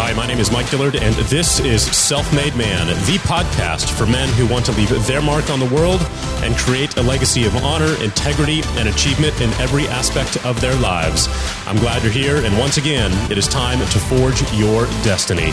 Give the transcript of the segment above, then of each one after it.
Hi, my name is Mike Dillard, and this is Self-Made Man, the podcast for men who want to leave their mark on the world and create a legacy of honor, integrity, and achievement in every aspect of their lives. I'm glad you're here, and once again, it is time to forge your destiny.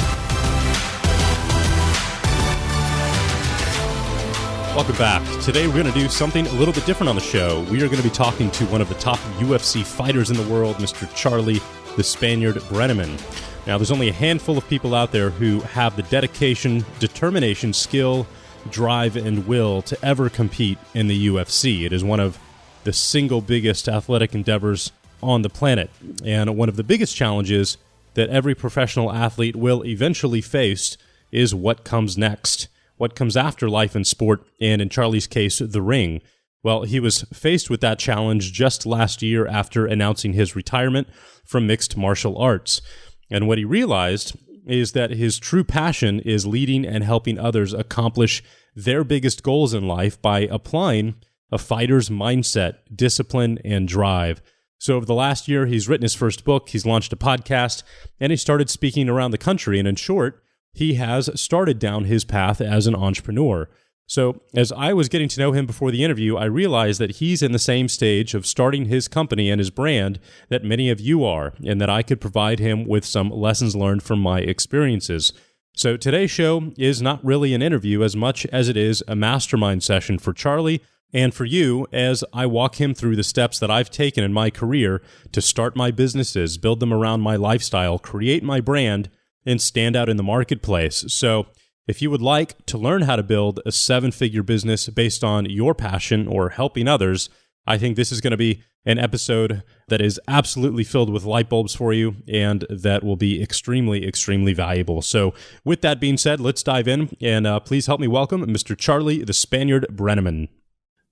Welcome back. Today we're going to do something a little bit different on the show. We are going to be talking to one of the top UFC fighters in the world, Mr. Charlie, the Spaniard Brenneman. Now, there's only a handful of people out there who have the dedication, determination, skill, drive, and will to ever compete in the UFC. It is one of the single biggest athletic endeavors on the planet, and one of the biggest challenges that every professional athlete will eventually face is what comes next. What comes after life in sport, and in Charlie's case, the ring. Well, he was faced with that challenge just last year after announcing his retirement from mixed martial arts. And what he realized is that his true passion is leading and helping others accomplish their biggest goals in life by applying a fighter's mindset, discipline, and drive. So over the last year, he's written his first book, he's launched a podcast, and he started speaking around the country. And in short, he has started down his path as an entrepreneur. So as I was getting to know him before the interview, I realized that he's in the same stage of starting his company and his brand that many of you are, and that I could provide him with some lessons learned from my experiences. So today's show is not really an interview as much as it is a mastermind session for Charlie and for you as I walk him through the steps that I've taken in my career to start my businesses, build them around my lifestyle, create my brand, and stand out in the marketplace. So if you would like to learn how to build a seven-figure business based on your passion or helping others, I think this is going to be an episode that is absolutely filled with light bulbs for you and that will be extremely, extremely valuable. So with that being said, let's dive in, and please help me welcome Mr. Charlie, the Spaniard Brenneman.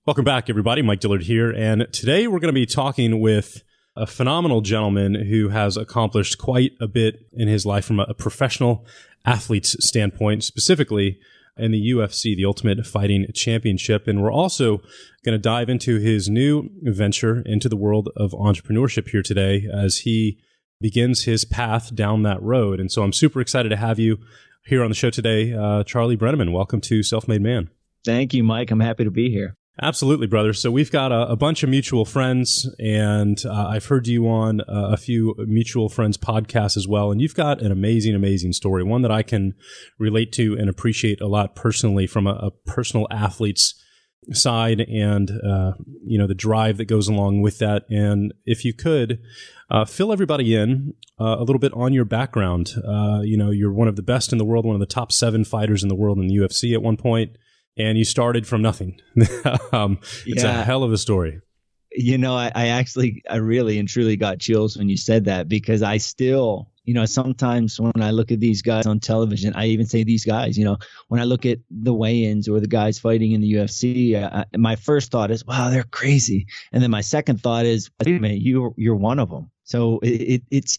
Welcome back, everybody. Mike Dillard here, and today we're going to be talking with a phenomenal gentleman who has accomplished quite a bit in his life from a professional athlete's standpoint, specifically in the UFC, the Ultimate Fighting Championship. And we're also going to dive into his new venture into the world of entrepreneurship here today as he begins his path down that road. And so I'm super excited to have you here on the show today, Charlie Brenneman. Welcome to Self-Made Man. Thank you, Mike. I'm happy to be here. Absolutely, brother. So we've got a bunch of mutual friends, and I've heard you on a few mutual friends podcasts as well. And you've got an amazing, amazing story, one that I can relate to and appreciate a lot personally from a personal athlete's side, and the drive that goes along with that. And if you could fill everybody in a little bit on your background. You're one of the best in the world, one of the top 7 fighters in the world in the UFC at one point. And you started from nothing. It's a hell of a story. I really and truly got chills when you said that, because I still, sometimes when I look at these guys on television, I even say these guys, when I look at the weigh-ins or the guys fighting in the UFC, my first thought is, wow, they're crazy. And then my second thought is, wait a minute, you're one of them. So it's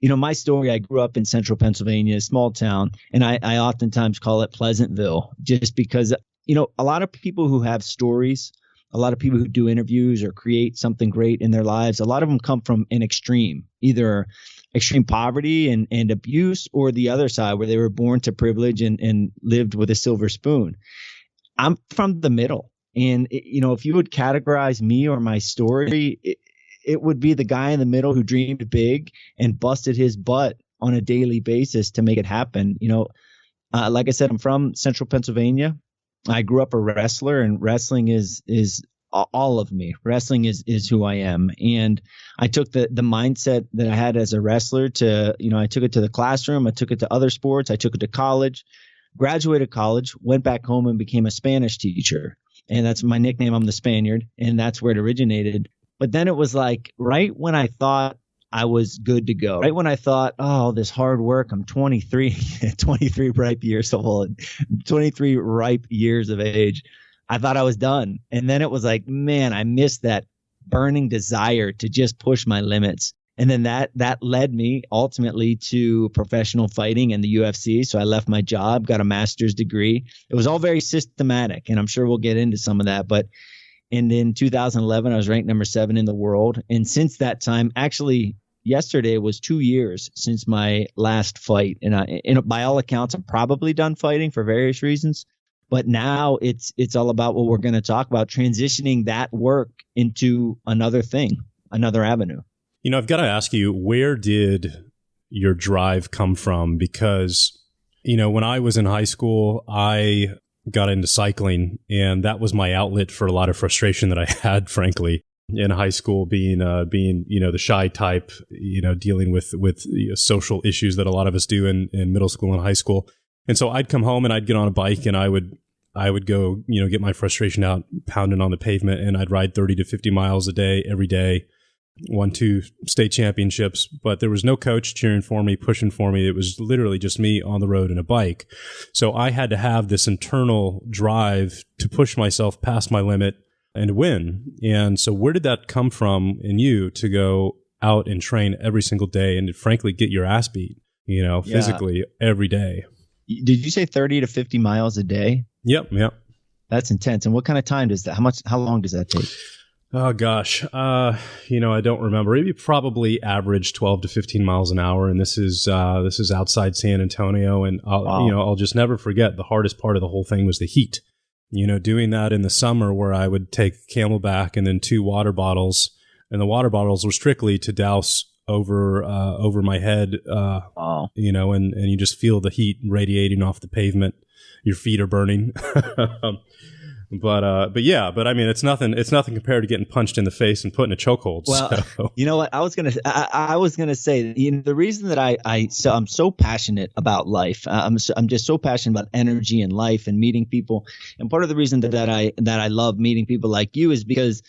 my story, I grew up in central Pennsylvania, a small town, and I oftentimes call it Pleasantville, just because, a lot of people who have stories, a lot of people who do interviews or create something great in their lives, a lot of them come from an extreme, either extreme poverty and abuse, or the other side where they were born to privilege and lived with a silver spoon. I'm from the middle. And, if you would categorize me or my story, it would be the guy in the middle who dreamed big and busted his butt on a daily basis to make it happen. Like I said, I'm from central Pennsylvania. I grew up a wrestler, and wrestling is all of me. Wrestling is who I am. And I took the mindset that I had as a wrestler to, I took it to the classroom. I took it to other sports. I took it to college, graduated college, went back home and became a Spanish teacher. And that's my nickname. I'm the Spaniard. And that's where it originated. But then it was like right when I thought I was good to go, right when I thought, oh, this hard work, I'm 23 ripe years old, 23 ripe years of age. I thought I was done. And then it was like, man, I missed that burning desire to just push my limits. And then that led me ultimately to professional fighting and the UFC. So I left my job, got a master's degree. It was all very systematic, and I'm sure we'll get into some of that. But in 2011, I was ranked number 7 in the world. And since that time, actually, yesterday was 2 years since my last fight. And by all accounts, I'm probably done fighting for various reasons. But now it's all about what we're going to talk about, transitioning that work into another thing, another avenue. I've got to ask you, where did your drive come from? Because, when I was in high school, I got into cycling, and that was my outlet for a lot of frustration that I had, frankly, in high school, being the shy type, dealing with social issues that a lot of us do in middle school and high school. And so I'd come home and I'd get on a bike and I would go, get my frustration out, pounding on the pavement, and I'd ride 30 to 50 miles a day, every day. Won 2 state championships, but there was no coach cheering for me, pushing for me. It was literally just me on the road and a bike. So I had to have this internal drive to push myself past my limit and win. And so where did that come from in you to go out and train every single day and to frankly get your ass beat, physically every day? Did you say 30 to 50 miles a day? Yep. That's intense. And what kind of time does that, how long does that take? Oh gosh. I don't remember. You probably average 12 to 15 miles an hour. And this is outside San Antonio. And I'll just never forget, the hardest part of the whole thing was the heat. Doing that in the summer, where I would take Camelback and then 2 water bottles, and the water bottles were strictly to douse over my head, and you just feel the heat radiating off the pavement. Your feet are burning. But I mean, it's nothing compared to getting punched in the face and put in a chokehold. Well, so. You know what? I was gonna say, the reason that I'm so passionate about life, I'm just so passionate about energy and life and meeting people. And part of the reason that I love meeting people like you is because,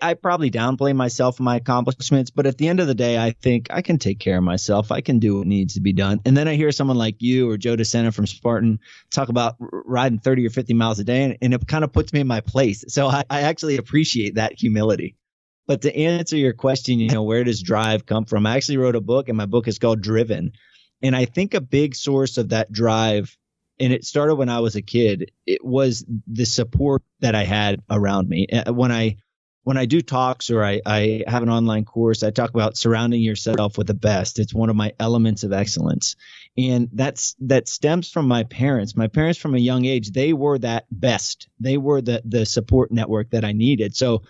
I probably downplay myself and my accomplishments, but at the end of the day, I think I can take care of myself. I can do what needs to be done. And then I hear someone like you or Joe DeSena from Spartan talk about riding 30 or 50 miles a day, and it kind of puts me in my place. So I actually appreciate that humility. But to answer your question, where does drive come from? I actually wrote a book, and my book is called Driven. And I think a big source of that drive, and it started when I was a kid, it was the support that I had around me. When I do talks or I have an online course, I talk about surrounding yourself with the best. It's one of my elements of excellence. And that stems from my parents. My parents from a young age, they were that best. They were the support network that I needed. So,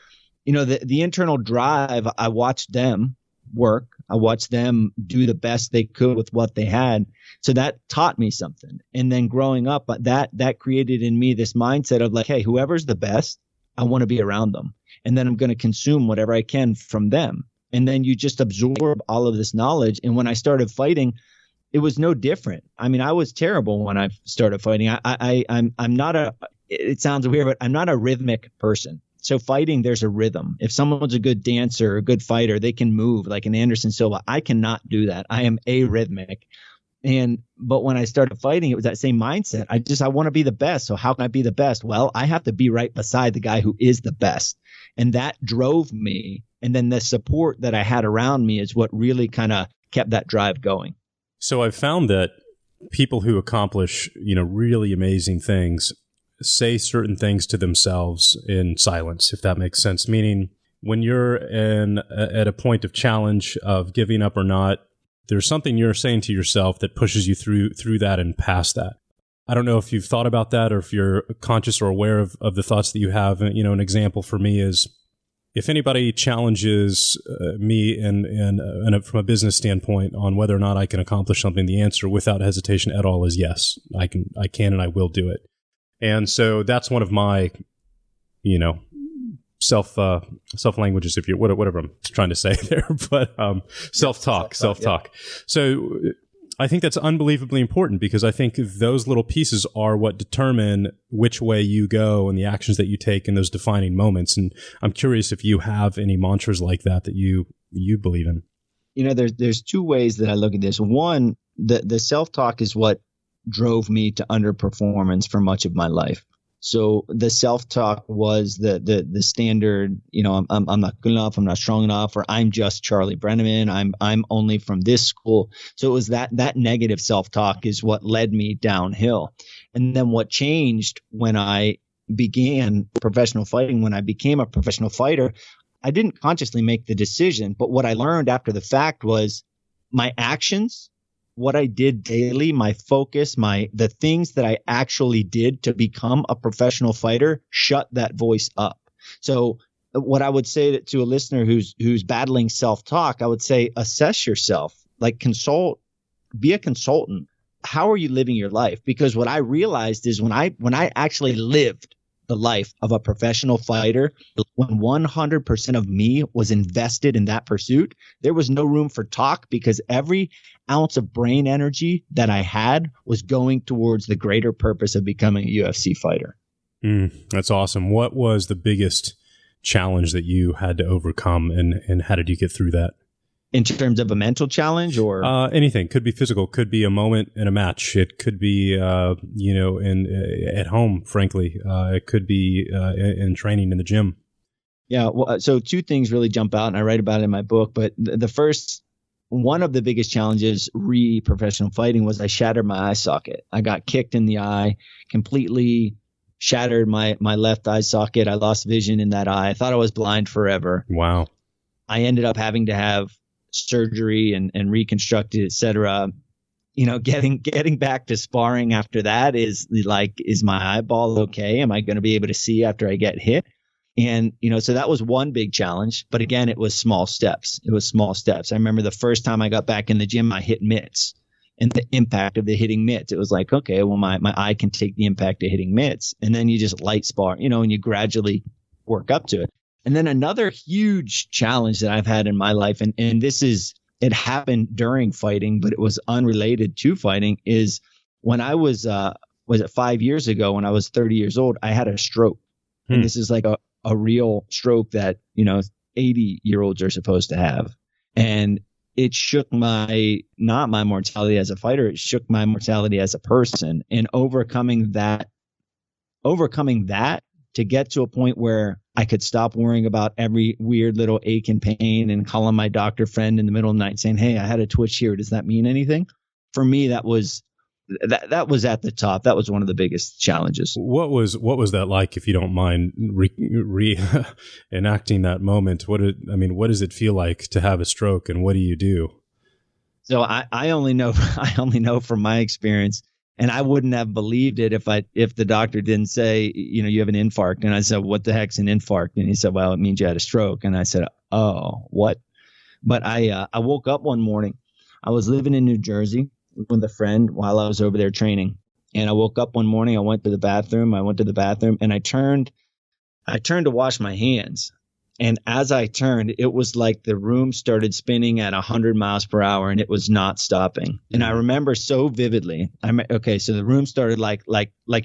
the internal drive, I watched them work. I watched them do the best they could with what they had. So that taught me something. And then growing up, that created in me this mindset of like, hey, whoever's the best, I want to be around them. And then I'm going to consume whatever I can from them. And then you just absorb all of this knowledge. And when I started fighting, it was no different. I mean, I was terrible when I started fighting. I'm not it sounds weird, but I'm not a rhythmic person. So fighting, there's a rhythm. If someone's a good dancer or a good fighter, they can move like an Anderson Silva. I cannot do that. I am arrhythmic. But when I started fighting, it was that same mindset. I want to be the best. So how can I be the best? Well, I have to be right beside the guy who is the best. And that drove me. And then the support that I had around me is what really kind of kept that drive going. So I've found that people who accomplish, really amazing things say certain things to themselves in silence, if that makes sense. Meaning when you're at a point of challenge of giving up or not, there's something you're saying to yourself that pushes you through that and past that. I don't know if you've thought about that or if you're conscious or aware of the thoughts that you have. An example for me is if anybody challenges me and from a business standpoint on whether or not I can accomplish something, the answer without hesitation at all is yes. I can and I will do it. And so that's one of my, self languages, if you whatever I'm trying to say there, but self-talk. Yeah. So I think that's unbelievably important because I think those little pieces are what determine which way you go and the actions that you take in those defining moments. And I'm curious if you have any mantras like that you believe in. There's 2 ways that I look at this. One, the self-talk is what drove me to underperformance for much of my life. So the self-talk was the standard, I'm not good enough, I'm not strong enough, or I'm just Charlie Brenneman, I'm only from this school. So it was that negative self-talk is what led me downhill. And then what changed when I began professional fighting, when I became a professional fighter, I didn't consciously make the decision, but what I learned after the fact was my actions, what I did daily, my focus, the things that I actually did to become a professional fighter shut that voice up. So what I would say to a listener who's battling self-talk, I would say assess yourself, like be a consultant. How are you living your life? Because what I realized is when I actually lived the life of a professional fighter, when 100% of me was invested in that pursuit, there was no room for talk because every ounce of brain energy that I had was going towards the greater purpose of becoming a UFC fighter. That's awesome. What was the biggest challenge that you had to overcome, and how did you get through that? In terms of a mental challenge or anything? Could be physical, could be a moment in a match. It could be, at home, frankly. It could be in training in the gym. Yeah. Well, so two things really jump out, and I write about it in my book. But the first, one of the biggest challenges professional fighting was I shattered my eye socket. I got kicked in the eye, completely shattered my left eye socket. I lost vision in that eye. I thought I was blind forever. Wow. I ended up having to have surgery and reconstructed, et cetera. Getting back to sparring after that is my eyeball okay? Am I going to be able to see after I get hit? And, so that was one big challenge. But again, it was small steps. I remember the first time I got back in the gym, I hit mitts, and the impact of the hitting mitts. It was like, okay, well, my eye can take the impact of hitting mitts. And then you just light spar, and you gradually work up to it. And then another huge challenge that I've had in my life, and it happened during fighting, but it was unrelated to fighting, is when I was it 5 years ago, when I was 30 years old, I had a stroke. And this is like a real stroke that, 80-year-olds are supposed to have. And it shook not my mortality as a fighter, it shook my mortality as a person. And overcoming that to get to a point where I could stop worrying about every weird little ache and pain and calling my doctor friend in the middle of the night saying, hey, I had a twitch here. Does that mean anything? For me, that was at the top. That was one of the biggest challenges. What was that like, if you don't mind enacting that moment? What does it feel like to have a stroke, and what do you do? So I only know from my experience. And I wouldn't have believed it if the doctor didn't say, you have an infarct. And I said, what the heck's an infarct? And he said, well, it means you had a stroke. And I said, oh, what? But I woke up one morning. I was living in New Jersey with a friend while I was over there training. And I woke up one morning. I went to the bathroom. And I turned to wash my hands. And as I turned, it was like the room started spinning at 100 miles per hour, and it was not stopping. And I remember so vividly. So the room started like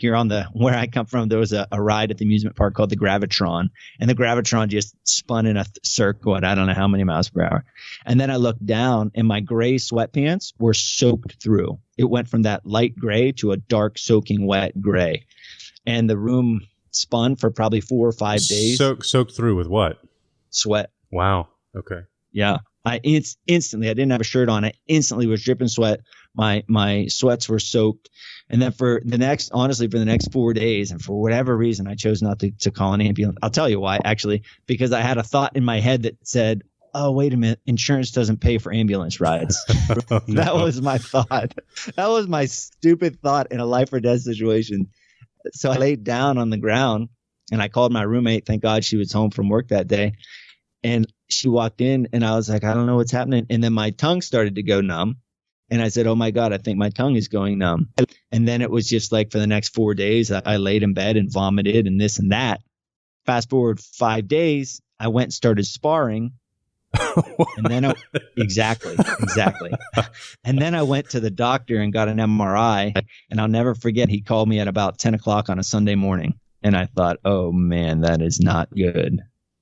you're on where I come from. There was a ride at the amusement park called the Gravitron, and the Gravitron just spun in a circle at I don't know how many miles per hour. And then I looked down, and my gray sweatpants were soaked through. It went from that light gray to a dark, soaking wet gray, and the room spun for probably 4 or 5 days. Soaked through with what? Sweat. Wow. Okay. Yeah. Instantly, I didn't have a shirt on. I instantly was dripping sweat. My sweats were soaked. And then for the next 4 days, and for whatever reason, I chose not to call an ambulance. I'll tell you why, actually, because I had a thought in my head that said, oh, wait a minute, insurance doesn't pay for ambulance rides. Oh, no. That was my thought. That was my stupid thought in a life or death situation. So I laid down on the ground, and I called my roommate. Thank God she was home from work that day. And she walked in, and I was like, I don't know what's happening. And then my tongue started to go numb. And I said, oh, my God, I think my tongue is going numb. And then it was just like for the next 4 days, I laid in bed and vomited and this and that. Fast forward 5 days, I went and started sparring. And then exactly. And then I went to the doctor and got an MRI, and I'll never forget, he called me at about 10 o'clock on a Sunday morning, and I thought, oh man, that is not good.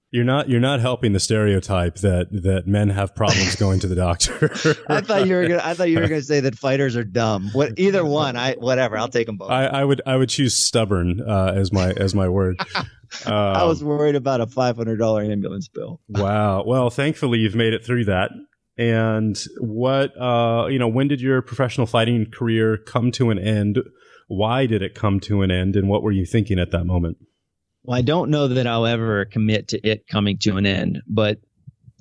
You're not helping the stereotype that men have problems going to the doctor. I thought you were gonna say that fighters are dumb. Either one, whatever. I'll take them both. I would choose stubborn as my word. I was worried about a $500 ambulance bill. Wow. Well, thankfully you've made it through that. And when did your professional fighting career come to an end? Why did it come to an end? And what were you thinking at that moment? Well, I don't know that I'll ever commit to it coming to an end, but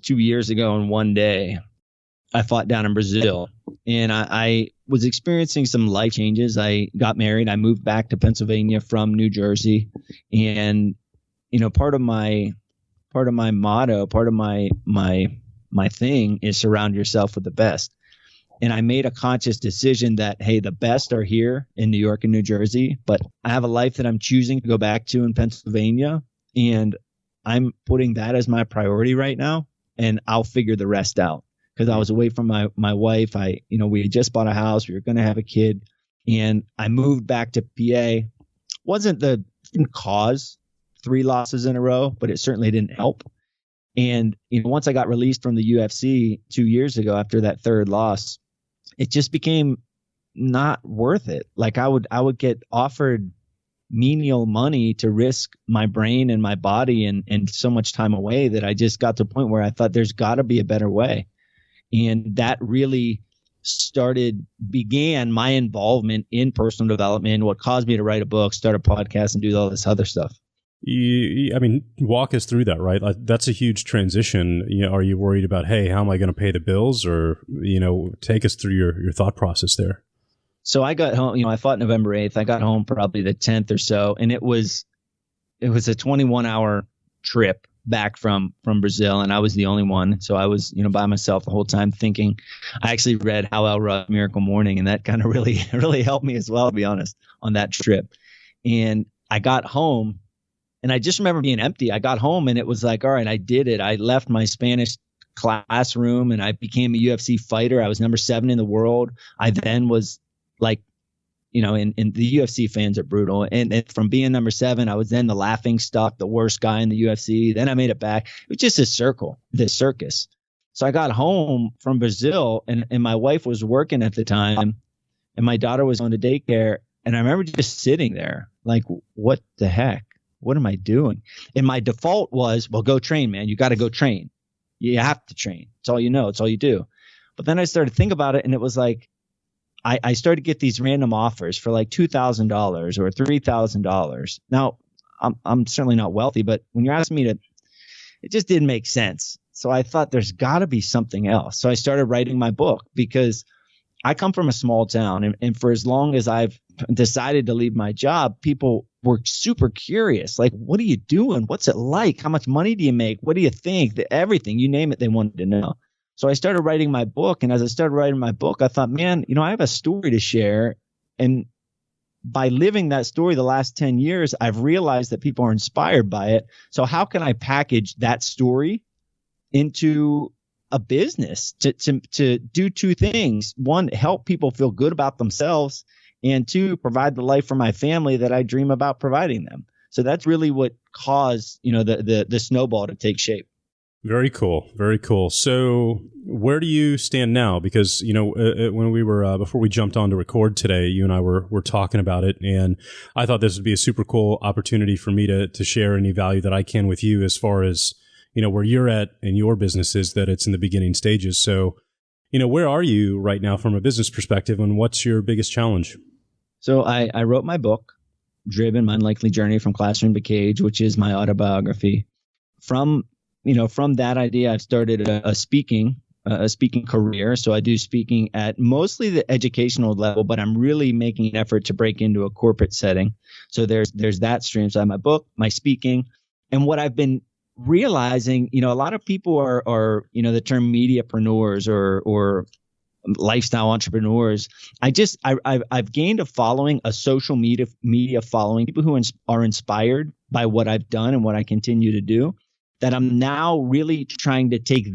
2 years ago on one day, I fought down in Brazil, and I was experiencing some life changes. I got married. I moved back to Pennsylvania from New Jersey, and part of my motto, part of my thing is surround yourself with the best. And I made a conscious decision that, hey, the best are here in New York and New Jersey, but I have a life that I'm choosing to go back to in Pennsylvania, and I'm putting that as my priority right now, and I'll figure the rest out. Because I was away from my wife. We had just bought a house. We were going to have a kid, and I moved back to PA. Didn't cause 3 losses in a row, but it certainly didn't help. And once I got released from the UFC 2 years ago after that 3rd loss, it just became not worth it. Like I would get offered menial money to risk my brain and my body and so much time away that I just got to a point where I thought there's got to be a better way. And that really began my involvement in personal development, what caused me to write a book, start a podcast, and do all this other stuff. Walk us through that, right? That's a huge transition. Are you worried about, hey, how am I going to pay the bills? Or, take us through your thought process there. So I got home, I fought November 8th. I got home probably the 10th or so. And it was a 21-hour trip back from Brazil, and I was the only one. So I was, by myself the whole time thinking. I actually read Hal Elrod's Miracle Morning, and that kind of really helped me as well, to be honest, on that trip. And I got home, and I just remember being empty. I got home, and it was like, all right, I did it. I left my Spanish classroom, and I became a UFC fighter. I was number 7 in the world. I then was like, and the UFC fans are brutal. And from being number 7, I was then the laughing stock, the worst guy in the UFC. Then I made it back. It was just a circus. So I got home from Brazil, and my wife was working at the time, and my daughter was going to daycare. And I remember just sitting there like, what the heck? What am I doing? And my default was, well, go train, man. You got to go train. You have to train. It's all you know. It's all you do. But then I started to think about it, and it was like, I started to get these random offers for like $2,000 or $3,000. Now, I'm certainly not wealthy, but when you're asking me it just didn't make sense. So I thought there's got to be something else. So I started writing my book because I come from a small town, and for as long as I've decided to leave my job, people were super curious. Like, what are you doing? What's it like? How much money do you make? What do you think? Everything, you name it, they wanted to know. So I started writing my book, and as I started writing my book, I thought, man, I have a story to share. And by living that story the last 10 years, I've realized that people are inspired by it. So how can I package that story into a business to do 2 things? 1, help people feel good about themselves, and 2, provide the life for my family that I dream about providing them. So that's really what caused, the snowball to take shape. Very cool. Very cool. So where do you stand now? Because, when we were, before we jumped on to record today, you and I were talking about it, and I thought this would be a super cool opportunity for me to share any value that I can with you as far as, where you're at in your business is that it's in the beginning stages. So, where are you right now from a business perspective, and what's your biggest challenge? So I wrote my book, Driven: My Unlikely Journey from Classroom to Cage, which is my autobiography. From that idea, I've started a speaking career. So I do speaking at mostly the educational level, but I'm really making an effort to break into a corporate setting. So there's that stream. So I have my book, my speaking, and what I've been realizing, a lot of people are the term mediapreneurs or lifestyle entrepreneurs. I've gained a following, a social media following, people who are inspired by what I've done and what I continue to do, that I'm now really trying to take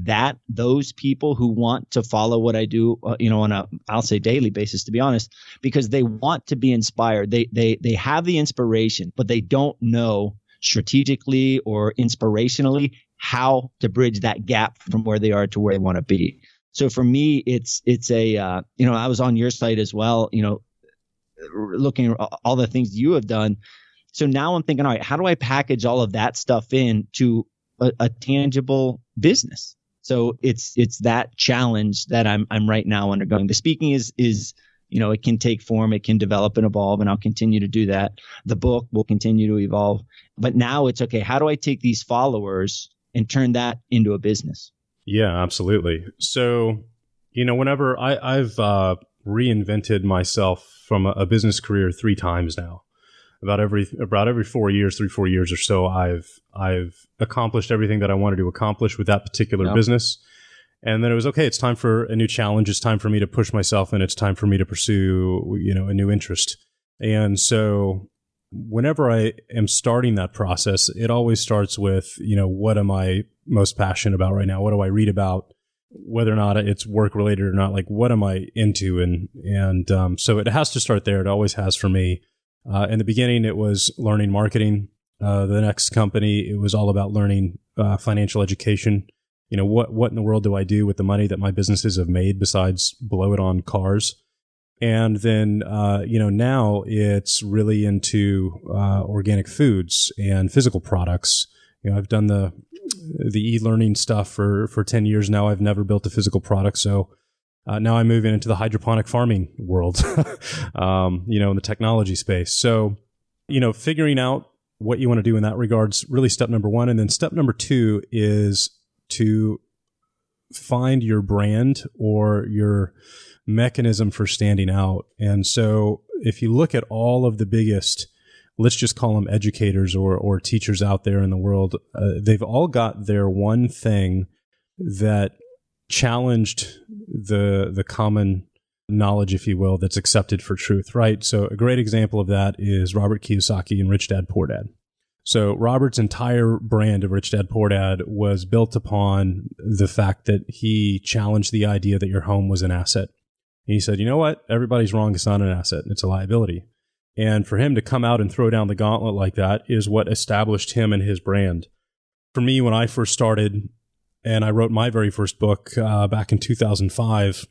those people who want to follow what I do, on I'll say daily basis, to be honest, because they want to be inspired. They have the inspiration, but they don't know strategically or inspirationally how to bridge that gap from where they are to where they want to be. So for me, it's I was on your site as well, looking at all the things you have done. So now I'm thinking, all right, how do I package all of that stuff into a tangible business? So it's that challenge that I'm right now undergoing. The speaking is it can take form, it can develop and evolve, and I'll continue to do that. The book will continue to evolve. But now it's okay, how do I take these followers and turn that into a business? Yeah, absolutely. So, whenever I've reinvented myself from a business career 3 times now. About every 4 years, 4 years or so, I've accomplished everything that I wanted to accomplish with that particular business. And then it was, okay, it's time for a new challenge. It's time for me to push myself, and it's time for me to pursue, a new interest. And so whenever I am starting that process, it always starts with, what am I most passionate about right now? What do I read about? Whether or not it's work related or not, like, what am I into? And so it has to start there. It always has for me. In the beginning, it was learning marketing. The next company, it was all about learning financial education. What in the world do I do with the money that my businesses have made besides blow it on cars? And then, now it's really into organic foods and physical products. I've done the e-learning stuff for 10 years now. I've never built a physical product. So now I'm moving into the hydroponic farming world, in the technology space. So, figuring out what you want to do in that regard's really step number 1. And then step number 2 is to find your brand or your mechanism for standing out. And so if you look at all of the biggest, let's just call them educators or teachers out there in the world, they've all got their one thing that challenged the common knowledge, if you will, that's accepted for truth, right? So a great example of that is Robert Kiyosaki and Rich Dad Poor Dad. So Robert's entire brand of Rich Dad Poor Dad was built upon the fact that he challenged the idea that your home was an asset. And he said, you know what? Everybody's wrong. It's not an asset. It's a liability. And for him to come out and throw down the gauntlet like that is what established him and his brand. For me, when I first started and I wrote my very first book back in 2005,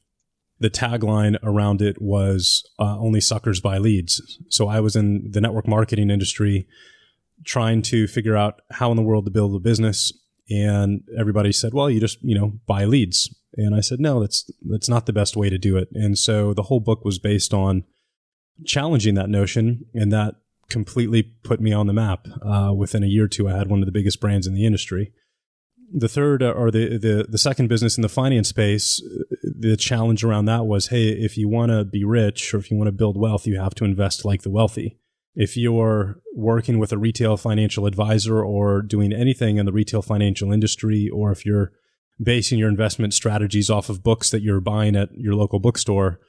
the tagline around it was only suckers buy leads. So I was in the network marketing industry trying to figure out how in the world to build a business. And everybody said, well, you just, buy leads. And I said, no, that's not the best way to do it. And so the whole book was based on challenging that notion, and that completely put me on the map. Within a year or two, I had one of the biggest brands in the industry. The third, or the second business in the finance space, the challenge around that was, hey, if you want to be rich or if you want to build wealth, you have to invest like the wealthy. If you're working with a retail financial advisor or doing anything in the retail financial industry, or if you're basing your investment strategies off of books that you're buying at your local bookstore,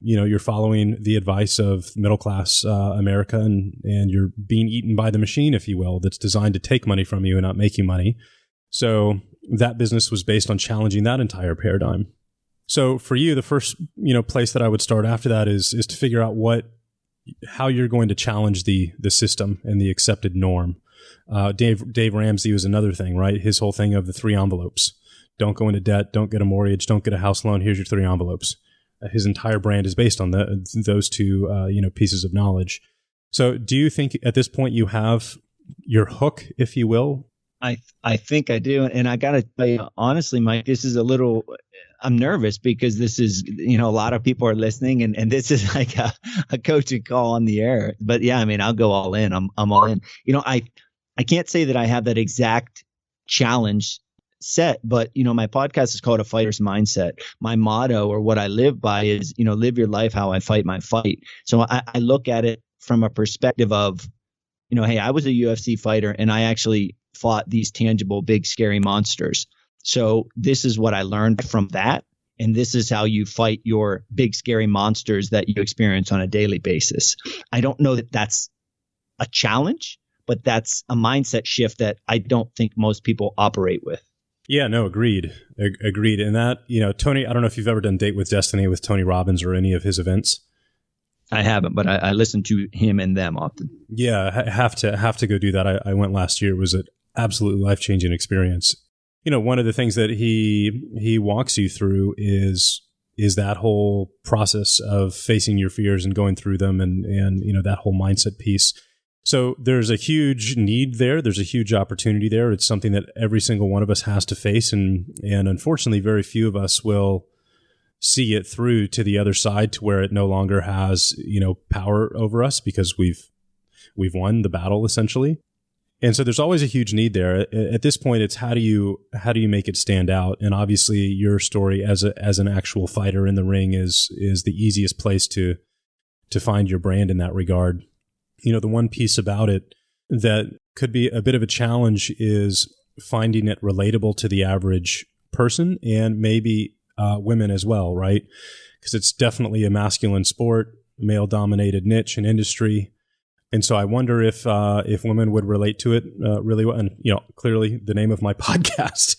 you're following the advice of middle-class America, and you're being eaten by the machine, if you will, that's designed to take money from you and not make you money. So that business was based on challenging that entire paradigm. So for you, the first, place that I would start after that is to figure out how you're going to challenge the system and the accepted norm. Dave Ramsey was another thing, right? His whole thing of the 3 envelopes. Don't go into debt, don't get a mortgage, don't get a house loan. Here's your 3 envelopes. His entire brand is based on those 2, pieces of knowledge. So do you think at this point you have your hook, if you will? I think I do. And I got to tell you, honestly, Mike, this is I'm nervous because this is, a lot of people are listening, and this is like a coaching call on the air. But yeah, I'll go all in. I'm all in. I can't say that I have that exact challenge set, but my podcast is called A Fighter's Mindset. My motto, or what I live by, is live your life how I fight my fight. So I look at it from a perspective of, hey, I was a UFC fighter, and I actually fought these tangible, big, scary monsters. So this is what I learned from that, and this is how you fight your big, scary monsters that you experience on a daily basis. I don't know that that's a challenge, but that's a mindset shift that I don't think most people operate with. Yeah, no, agreed. And that, Tony, I don't know if you've ever done Date with Destiny with Tony Robbins or any of his events. I haven't, but I listen to him and them often. Yeah, I have to go do that. I went last year. It was an absolutely life-changing experience. One of the things that he walks you through is that whole process of facing your fears and going through them, and that whole mindset piece. So there's a huge need there. There's a huge opportunity there. It's something that every single one of us has to face. And unfortunately, very few of us will see it through to the other side to where it no longer has, power over us because we've won the battle essentially. And so there's always a huge need there. At this point, it's how do you make it stand out? And obviously your story as an actual fighter in the ring is the easiest place to find your brand in that regard. The one piece about it that could be a bit of a challenge is finding it relatable to the average person and maybe women as well, right? Because it's definitely a masculine sport, male-dominated niche and industry. And so I wonder if women would relate to it really well. And clearly the name of my podcast,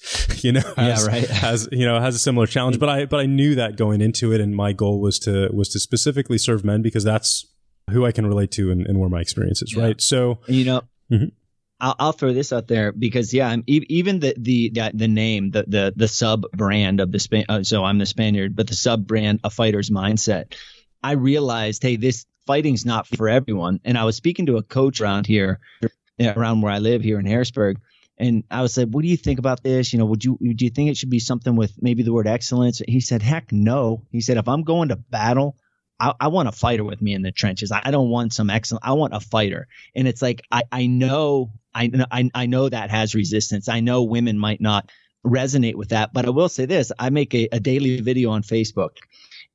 has a similar challenge. But I knew that going into it, and my goal was to specifically serve men because that's who I can relate to and where my experience is, right? So mm-hmm. I'll throw this out there because even the name, the sub brand of so I'm the Spaniard, but the sub brand, A Fighter's Mindset. I realized, hey, this fighting's not for everyone. And I was speaking to a coach around where I live here in Harrisburg, and I was like, what do you think about this? Do you think it should be something with maybe the word excellence? He said, heck no. He said, if I'm going to battle, I want a fighter with me in the trenches. I don't want some excellent. I want a fighter. And it's like, I know that has resistance. I know women might not resonate with that, but I will say this. I make a daily video on Facebook.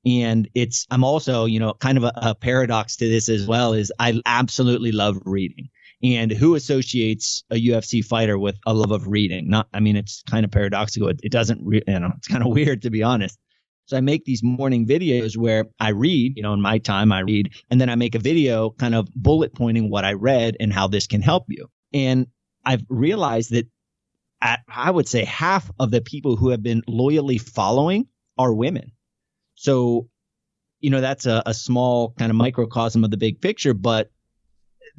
And I'm also, kind of a paradox to this as well, is I absolutely love reading. And who associates a UFC fighter with a love of reading? It's kind of paradoxical. It doesn't, it's kind of weird, to be honest. So I make these morning videos where I read, in my time I read, and then I make a video kind of bullet pointing what I read and how this can help you. And I've realized that I would say half of the people who have been loyally following are women. So, that's a small kind of microcosm of the big picture, but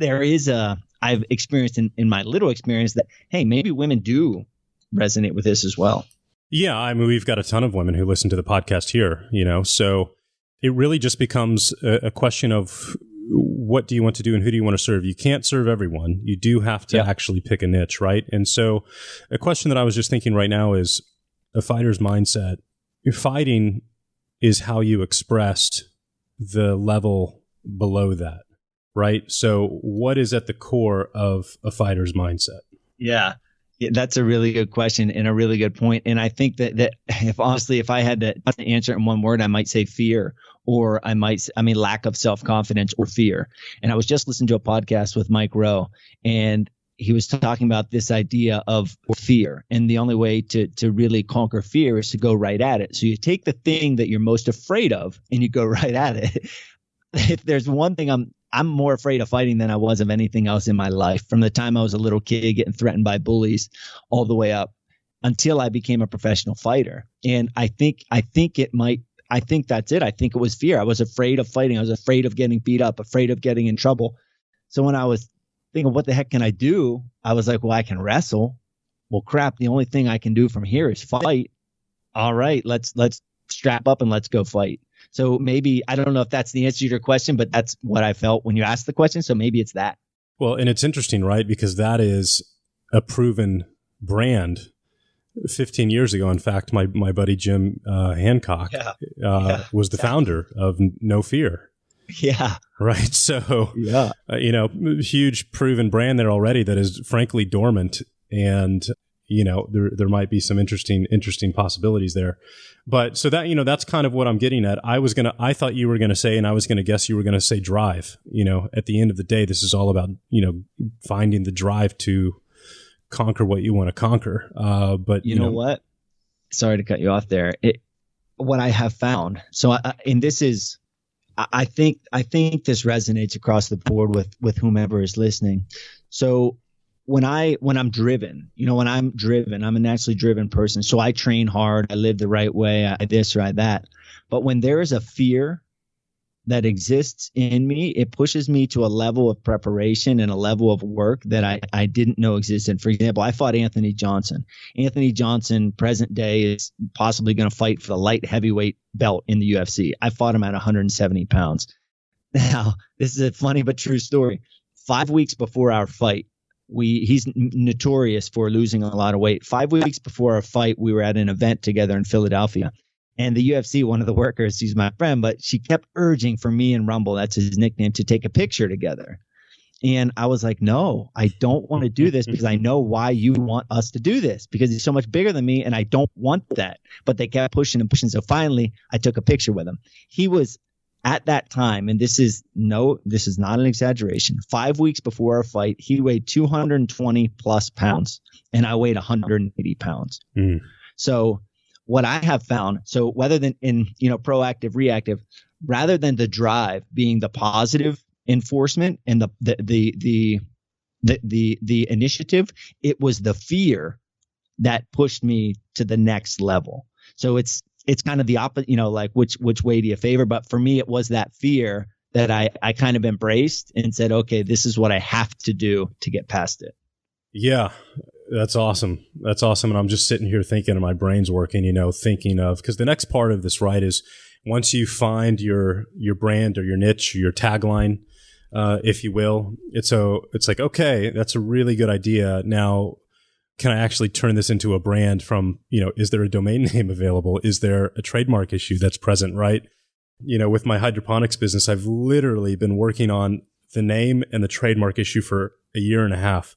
I've experienced in my little experience that, hey, maybe women do resonate with this as well. Yeah, we've got a ton of women who listen to the podcast here, so it really just becomes a question of what do you want to do and who do you want to serve? You can't serve everyone. You do have to actually pick a niche, right? And so a question that I was just thinking right now is a fighter's mindset. Fighting is how you expressed the level below that, right? So what is at the core of a fighter's mindset? Yeah, that's a really good question and a really good point. And I think that if I had to answer it in one word, I might say fear, or lack of self-confidence or fear. And I was just listening to a podcast with Mike Rowe, and he was talking about this idea of fear. And the only way to really conquer fear is to go right at it. So you take the thing that you're most afraid of and you go right at it. If there's one thing I'm more afraid of fighting than I was of anything else in my life, from the time I was a little kid getting threatened by bullies all the way up until I became a professional fighter. And I think that's it. I think it was fear. I was afraid of fighting. I was afraid of getting beat up, afraid of getting in trouble. So when I was thinking, what the heck can I do? I was like, well, I can wrestle. Well, crap, the only thing I can do from here is fight. All right, let's strap up and let's go fight. So maybe, I don't know if that's the answer to your question, but that's what I felt when you asked the question. So maybe it's that. Well, and it's interesting, right? Because that is a proven brand. 15 years ago, in fact, my buddy Jim Hancock was the founder of No Fear. Yeah. Right. So, huge proven brand there already that is frankly dormant. And, there might be some interesting possibilities there. But so that, that's kind of what I'm getting at. I thought you were going to say, and I was going to guess you were going to say drive. At the end of the day, this is all about, finding the drive to conquer what you want to conquer. But you know what? Sorry to cut you off there. What I have found. So, I think this resonates across the board with whomever is listening. So when I'm driven, I'm a naturally driven person. So I train hard. I live the right way. I this or I that. But when there is a fear that exists in me, it pushes me to a level of preparation and a level of work that I didn't know existed. For example, I fought Anthony Johnson. Anthony Johnson, present day, is possibly going to fight for the light heavyweight belt in the UFC. I fought him at 170 pounds. Now, this is a funny but true story. 5 weeks before our fight, he's notorious for losing a lot of weight. 5 weeks before our fight, we were at an event together in Philadelphia. And the UFC, one of the workers, she's my friend, but she kept urging for me and Rumble, that's his nickname, to take a picture together. And I was like, no, I don't want to do this because I know why you want us to do this, because he's so much bigger than me and I don't want that. But they kept pushing and pushing. So finally, I took a picture with him. He was at that time, and this is not an exaggeration, 5 weeks before our fight, he weighed 220 plus pounds and I weighed 180 pounds. So what I have found, so rather than proactive, reactive, rather than the drive being the positive enforcement and the initiative, it was the fear that pushed me to the next level. So it's kind of the opposite, like which way do you favor? But for me, it was that fear that I kind of embraced and said, okay, this is what I have to do to get past it. Yeah, that's awesome. That's awesome. And I'm just sitting here thinking, and my brain's working, thinking of, because the next part of this, right, is once you find your brand or your niche, or your tagline, if you will, it's like, okay, that's a really good idea. Now, can I actually turn this into a brand from, is there a domain name available? Is there a trademark issue that's present, right? With my hydroponics business, I've literally been working on the name and the trademark issue for a year and a half.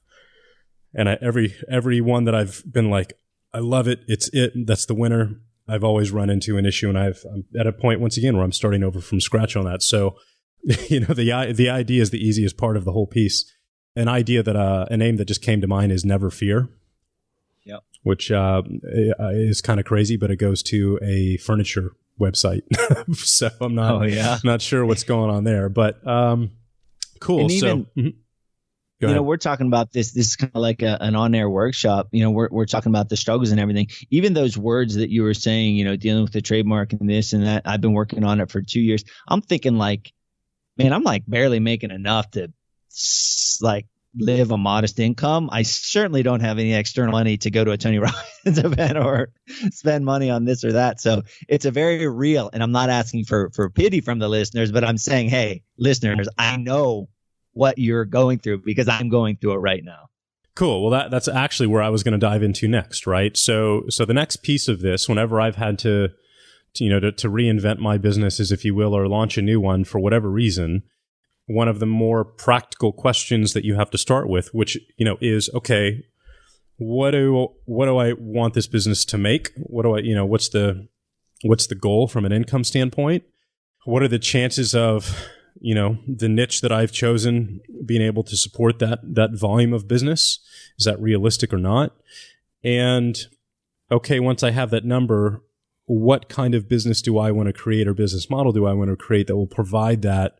And every one that I've been like, I love it. That's the winner. I've always run into an issue, and I'm at a point once again where I'm starting over from scratch on that. So, the idea is the easiest part of the whole piece. An idea that a name that just came to mind is Never Fear. Yep. Which is kind of crazy, but it goes to a furniture website. So I'm not sure what's going on there, but cool. And even, we're talking about this. This is kind of like an on-air workshop. We're talking about the struggles and everything. Even those words that you were saying, dealing with the trademark and this and that. I've been working on it for 2 years. I'm thinking like, man, I'm like barely making enough to like live a modest income. I certainly don't have any external money to go to a Tony Robbins event or spend money on this or that. So it's a very real, and I'm not asking for pity from the listeners, but I'm saying, hey, listeners, I know what you're going through because I'm going through it right now. Cool. Well, that's actually where I was going to dive into next, right? So the next piece of this, whenever I've had to reinvent my businesses, if you will, or launch a new one for whatever reason, one of the more practical questions that you have to start with, which, is, okay, what do I want this business to make? What do I, what's the goal from an income standpoint? What are the chances of, the niche that I've chosen being able to support that volume of business? Is that realistic or not? And okay, once I have that number, what kind of business do I want to create, or business model do I want to create that will provide that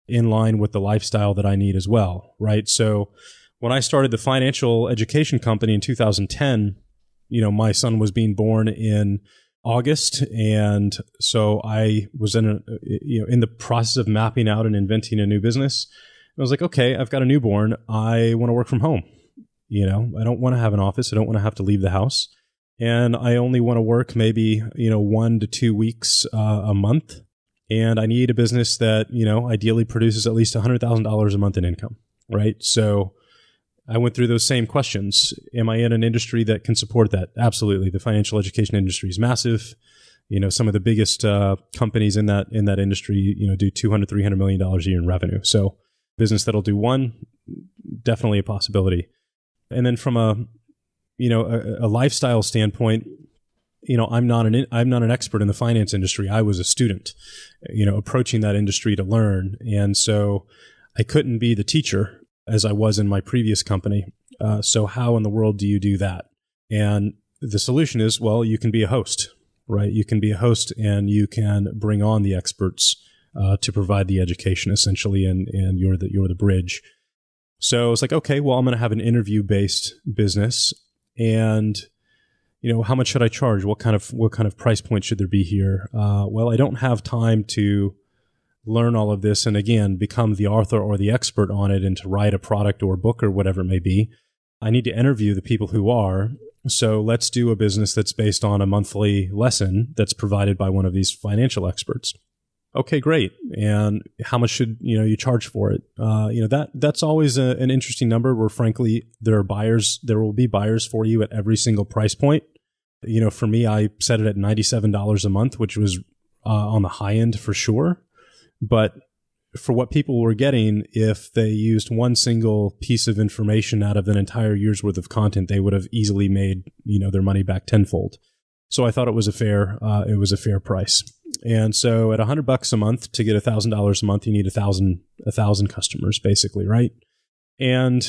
in line with the lifestyle that I need as well, right? So when I started the financial education company in 2010, my son was being born in August, and so I was in the process of mapping out and inventing a new business. I was like, okay, I've got a newborn. I want to work from home. I don't want to have an office. I don't want to have to leave the house. And I only want to work maybe, 1 to 2 weeks a month. And I need a business that, ideally produces at least $100,000 a month in income, right? So I went through those same questions. Am I in an industry that can support that? Absolutely. The financial education industry is massive. Some of the biggest companies in that industry, do $200, $300 million a year in revenue. So business that'll do one, definitely a possibility. And then from a lifestyle standpoint, I'm not an expert in the finance industry. I was a student, approaching that industry to learn. And so I couldn't be the teacher as I was in my previous company. So how in the world do you do that? And the solution is, well, you can be a host, right? You can be a host and you can bring on the experts to provide the education essentially. And you're the bridge. So it's like, okay, well, I'm going to have an interview-based business, and how much should I charge? What kind of price point should there be here? Well, I don't have time to learn all of this and again become the author or the expert on it and to write a product or book or whatever it may be. I need to interview the people who are. So let's do a business that's based on a monthly lesson that's provided by one of these financial experts. Okay, great. And how much should you charge for it? That's always an interesting number where frankly there will be buyers for you at every single price point. For me, I set it at $97 a month, which was on the high end for sure. But for what people were getting, if they used one single piece of information out of an entire year's worth of content, they would have easily made, their money back tenfold. So I thought it was a fair price. And so at $100 a month to get $1,000 a month, you need 1,000 customers basically, right? And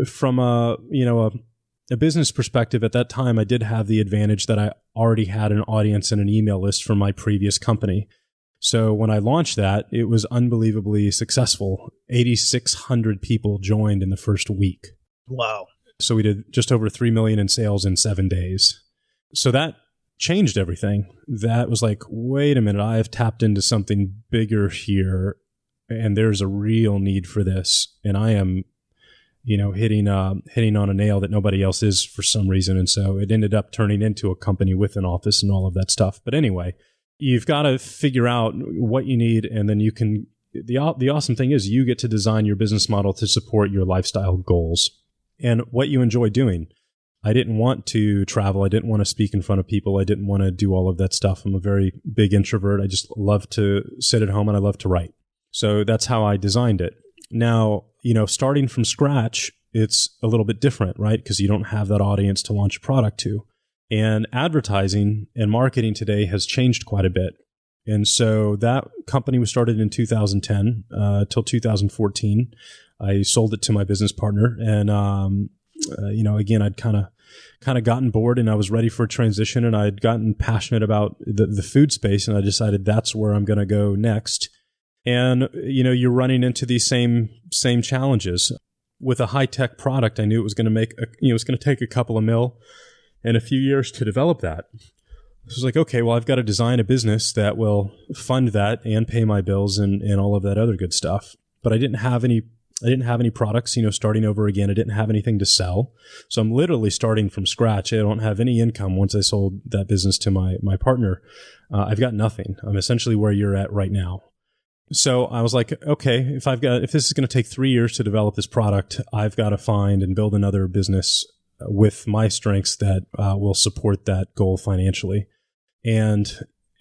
from a business perspective, at that time, I did have the advantage that I already had an audience and an email list from my previous company. So when I launched that, it was unbelievably successful. 8,600 people joined in the first week. Wow. So we did just over 3 million in sales in 7 days. So that changed everything. That was like, wait a minute, I have tapped into something bigger here, and there's a real need for this. And I am, hitting on a nail that nobody else is for some reason. And so it ended up turning into a company with an office and all of that stuff. But anyway, you've got to figure out what you need, and then you can, the awesome thing is you get to design your business model to support your lifestyle goals and what you enjoy doing. I didn't want to travel. I didn't want to speak in front of people. I didn't want to do all of that stuff. I'm a very big introvert. I just love to sit at home and I love to write. So that's how I designed it. Now, starting from scratch, it's a little bit different, right? Because you don't have that audience to launch a product to. And advertising and marketing today has changed quite a bit. And so that company was started in 2010 till 2014. I sold it to my business partner. And, again, I'd kind of gotten bored and I was ready for a transition, and I'd gotten passionate about the food space, and I decided that's where I'm going to go next. And, you're running into these same challenges. With a high-tech product, I knew it was going to take a couple of mil and a few years to develop that. So I was like, okay, well, I've got to design a business that will fund that and pay my bills and all of that other good stuff. But I didn't have any products, starting over again. I didn't have anything to sell. So I'm literally starting from scratch. I don't have any income once I sold that business to my partner. I've got nothing. I'm essentially where you're at right now. So I was like, okay, if this is going to take 3 years to develop this product, I've got to find and build another business with my strengths that will support that goal financially. And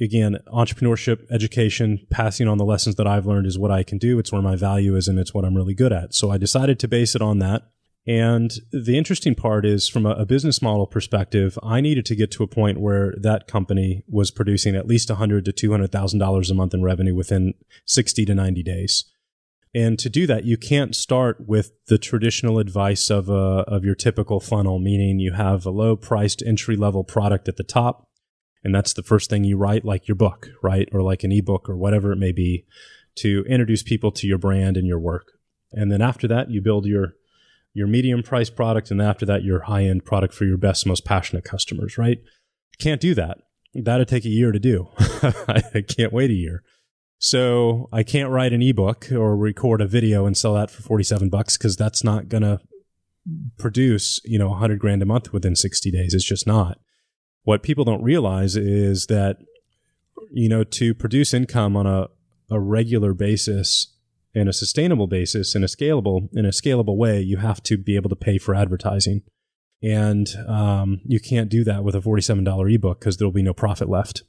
again, entrepreneurship, education, passing on the lessons that I've learned is what I can do. It's where my value is, and it's what I'm really good at. So I decided to base it on that. And the interesting part is, from a business model perspective, I needed to get to a point where that company was producing at least $100,000 to $200,000 a month in revenue within 60 to 90 days. And to do that, you can't start with the traditional advice of your typical funnel, meaning you have a low-priced entry-level product at the top, and that's the first thing you write, like your book, right? Or like an ebook or whatever it may be, to introduce people to your brand and your work. And then after that, you build your medium-priced product, and after that, your high-end product for your best, most passionate customers, right? You can't do that. That'd take a year to do. I can't wait a year. So I can't write an ebook or record a video and sell that for $47 because that's not going to produce, $100,000 a month within 60 days. It's just not. What people don't realize is that, to produce income on a regular basis, in a sustainable basis, in a scalable way, you have to be able to pay for advertising. And you can't do that with a $47 ebook because there'll be no profit left.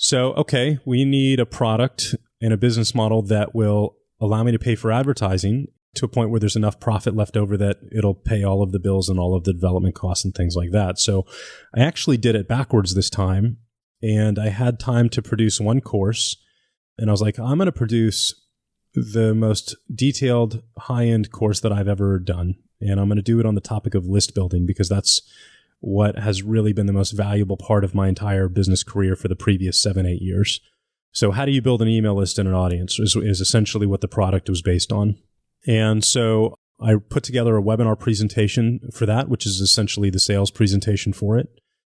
So, okay, we need a product and a business model that will allow me to pay for advertising to a point where there's enough profit left over that it'll pay all of the bills and all of the development costs and things like that. So I actually did it backwards this time, and I had time to produce one course, and I was like, I'm going to produce the most detailed high-end course that I've ever done. And I'm going to do it on the topic of list building because that's what has really been the most valuable part of my entire business career for the previous 7-8 years. So how do you build an email list and an audience is essentially what the product was based on. And so I put together a webinar presentation for that, which is essentially the sales presentation for it.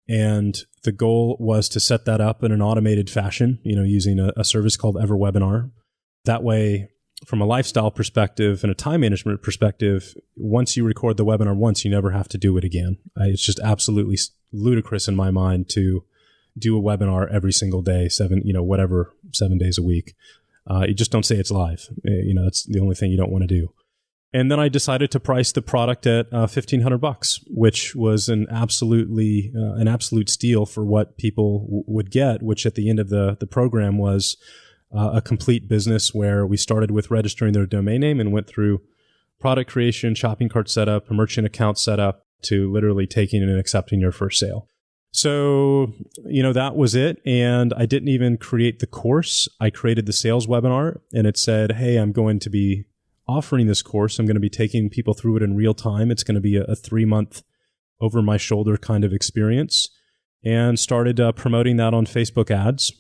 And the goal was to set that up in an automated fashion, using a service called EverWebinar. That way, from a lifestyle perspective and a time management perspective, once you record the webinar once, you never have to do it again. It's just absolutely ludicrous in my mind to do a webinar every single day, 7 days a week. You just don't say it's live. That's the only thing you don't want to do. And then I decided to price the product at $1,500, which was an absolute steal for what people would get, which at the end of the program was a complete business where we started with registering their domain name and went through product creation, shopping cart setup, a merchant account setup, to literally taking and accepting your first sale. So, that was it. And I didn't even create the course. I created the sales webinar, and it said, hey, I'm going to be offering this course. I'm going to be taking people through it in real time. It's going to be a 3-month over my shoulder kind of experience, and started promoting that on Facebook ads.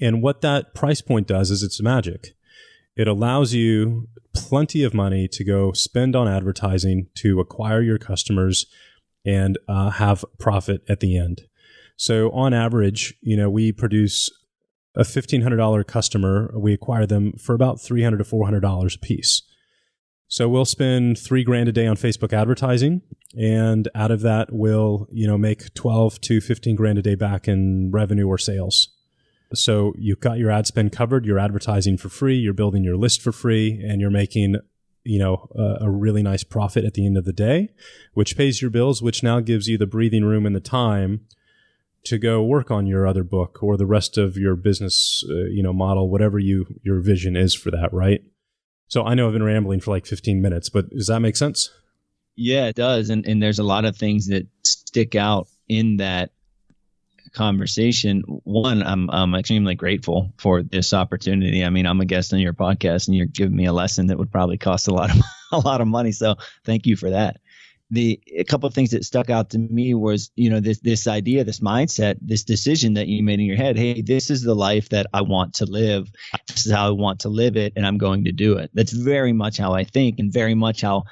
And what that price point does is it's magic. It allows you plenty of money to go spend on advertising to acquire your customers and have profit at the end. So on average, we produce a $1,500 customer. We acquire them for about $300 to $400 a piece. So we'll spend $3,000 a day on Facebook advertising, and out of that, we'll make 12 to 15 grand a day back in revenue or sales. So you've got your ad spend covered, you're advertising for free, you're building your list for free, and you're making, a really nice profit at the end of the day, which pays your bills, which now gives you the breathing room and the time to go work on your other book or the rest of your business, model, whatever your vision is for that, right? So I know I've been rambling for like 15 minutes, but does that make sense? Yeah, it does. And there's a lot of things that stick out in that conversation. One, I'm extremely grateful for this opportunity. I mean, I'm a guest on your podcast, and you're giving me a lesson that would probably cost a lot of money. So thank you for that. A couple of things that stuck out to me was, this idea, this mindset, this decision that you made in your head. Hey, this is the life that I want to live. This is how I want to live it, and I'm going to do it. That's very much how I think, and very much how,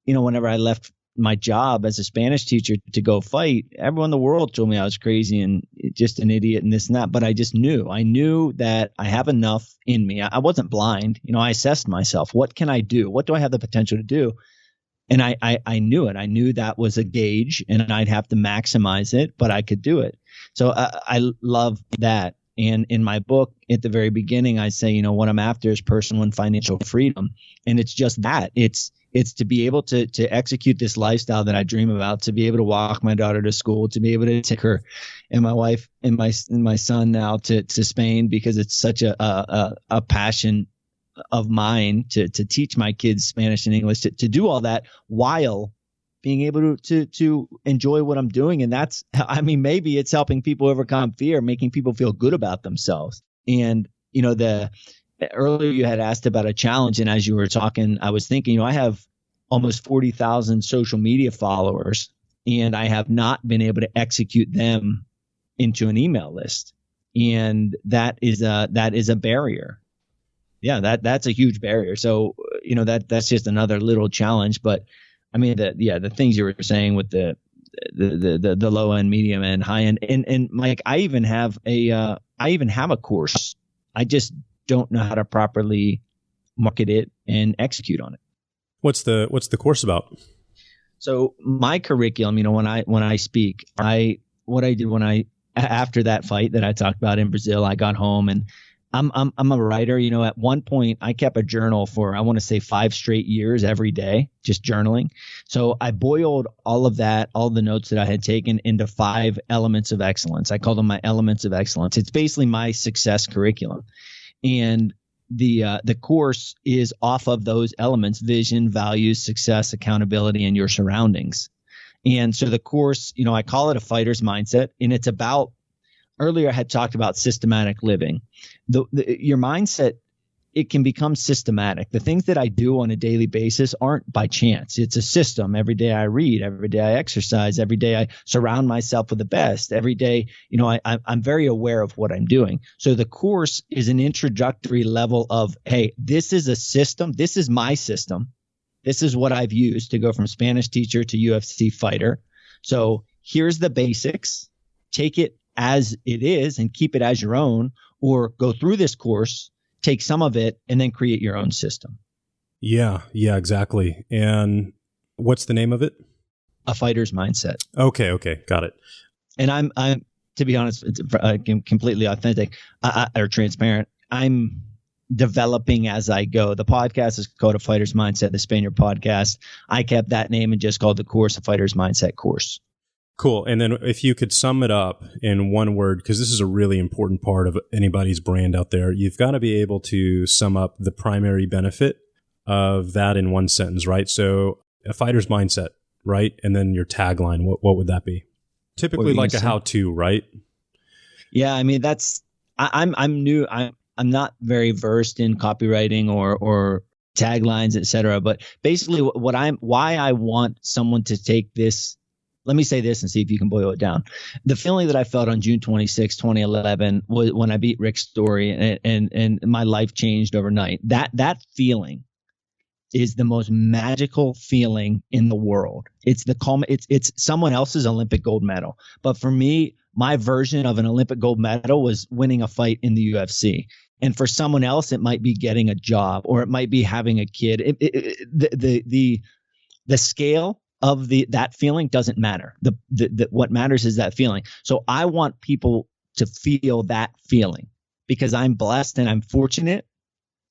whenever I left my job as a Spanish teacher to go fight, everyone in the world told me I was crazy and just an idiot and this and that. But I just knew. I knew that I have enough in me. I wasn't blind. I assessed myself. What can I do? What do I have the potential to do? And I knew it. I knew that was a gauge, and I'd have to maximize it, but I could do it. So I love that. And in my book, at the very beginning, I say, what I'm after is personal and financial freedom. And it's just that. It's to be able to execute this lifestyle that I dream about, to be able to walk my daughter to school, to be able to take her and my wife and my son now to Spain, because it's such a passion of mine to teach my kids Spanish and English, to do all that while being able to enjoy what I'm doing. And that's, maybe it's helping people overcome fear, making people feel good about themselves. And, earlier you had asked about a challenge. And as you were talking, I was thinking, I have almost 40,000 social media followers, and I have not been able to execute them into an email list. And that is a barrier. Yeah, that's a huge barrier. So, that's just another little challenge. But the things you were saying with the low end, medium end, high end, and Mike, I even have a course. I just don't know how to properly market it and execute on it. What's the course about? So my curriculum, when I speak, what I did after that fight that I talked about in Brazil, I got home, and I'm a writer. At one point I kept a journal for, I want to say 5 straight years, every day, just journaling. So I boiled all of that, all the notes that I had taken, into 5 elements of excellence. I call them my elements of excellence. It's basically my success curriculum. And the course is off of those elements: vision, values, success, accountability, and your surroundings. And so the course, I call it a fighter's mindset, and it's about, earlier I had talked about systematic living. Your mindset, it can become systematic. The things that I do on a daily basis aren't by chance. It's a system. Every day I read, every day I exercise, every day I surround myself with the best. Every day, I'm very aware of what I'm doing. So the course is an introductory level of, hey, this is a system. This is my system. This is what I've used to go from Spanish teacher to UFC fighter. So here's the basics. Take it as it is and keep it as your own, or go through this course, take some of it, and then create your own system. Yeah, exactly. And what's the name of it? A Fighter's Mindset. Okay. Got it. And I'm to be honest, it's completely authentic or transparent. I'm developing as I go. The podcast is called A Fighter's Mindset, the Spaniard podcast. I kept that name and just called the course A Fighter's Mindset course. Cool. And then if you could sum it up in one word, because this is a really important part of anybody's brand out there, you've got to be able to sum up the primary benefit of that in one sentence, right? So a fighter's mindset, right? And then your tagline, what would that be? Typically like a how-to, right? Yeah, I mean, I'm new. I'm not very versed in copywriting or taglines, et cetera. But basically why I want someone to take this. Let me say this and see if you can boil it down. The feeling that I felt on June 26, 2011 was when I beat Rick Story and my life changed overnight. That feeling is the most magical feeling in the world. It's it's someone else's Olympic gold medal. But for me, my version of an Olympic gold medal was winning a fight in the UFC. And for someone else, it might be getting a job or it might be having a kid. The scale of that feeling doesn't matter. What matters is that feeling. So I want people to feel that feeling because I'm blessed and I'm fortunate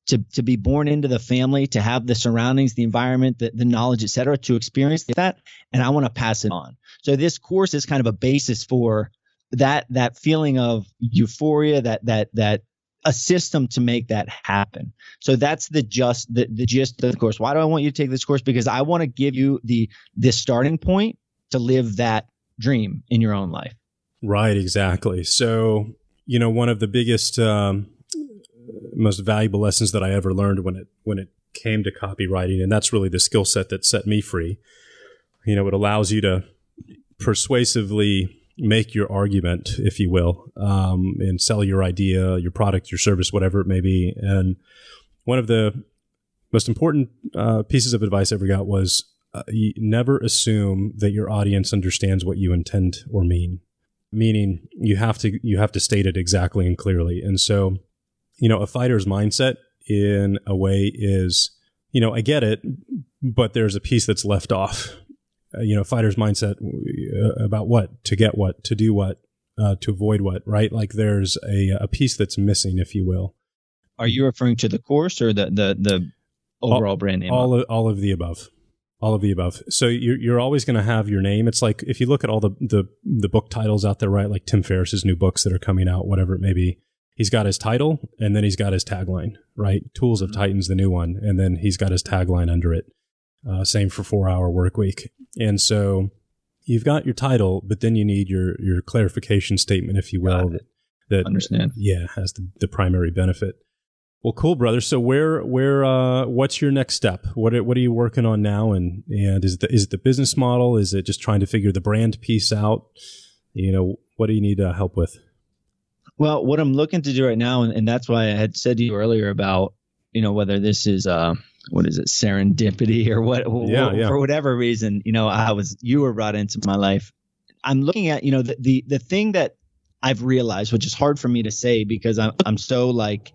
to be born into the family, to have the surroundings, the environment, the knowledge, et cetera, to experience that. And I want to pass it on. So this course is kind of a basis for that feeling of euphoria, that a system to make that happen. So that's the gist of the course. Why do I want you to take this course? Because I want to give you the starting point to live that dream in your own life. Right, exactly. So, one of the biggest, most valuable lessons that I ever learned when it came to copywriting, and that's really the skill set that set me free. It allows you to persuasively make your argument, if you will, and sell your idea, your product, your service, whatever it may be. And one of the most important pieces of advice I ever got was you never assume that your audience understands what you intend or mean. Meaning you have to state it exactly and clearly. And so, a fighter's mindset in a way is, I get it, but there's a piece that's left off. Fighter's mindset about what, to get what, to do what, to avoid what, right? Like there's a piece that's missing, if you will. Are you referring to the course or the overall brand name? All of the above. All of the above. So you're always going to have your name. It's like if you look at all the book titles out there, right? Like Tim Ferriss's new books that are coming out, whatever it may be. He's got his title and then he's got his tagline, right? Tools of Titan's the new one. And then he's got his tagline under it. Same for 4-Hour Workweek. And so you've got your title, but then you need your clarification statement, if you will, that understand. Yeah, has the primary benefit. Well, cool, brother. So where what's your next step? What are you working on now? And is it the business model? Is it just trying to figure the brand piece out? What do you need help with? Well, what I'm looking to do right now, and that's why I had said to you earlier about, whether this is serendipity or what, for whatever reason, you were brought into my life. I'm looking at, the thing that I've realized, which is hard for me to say because I'm so like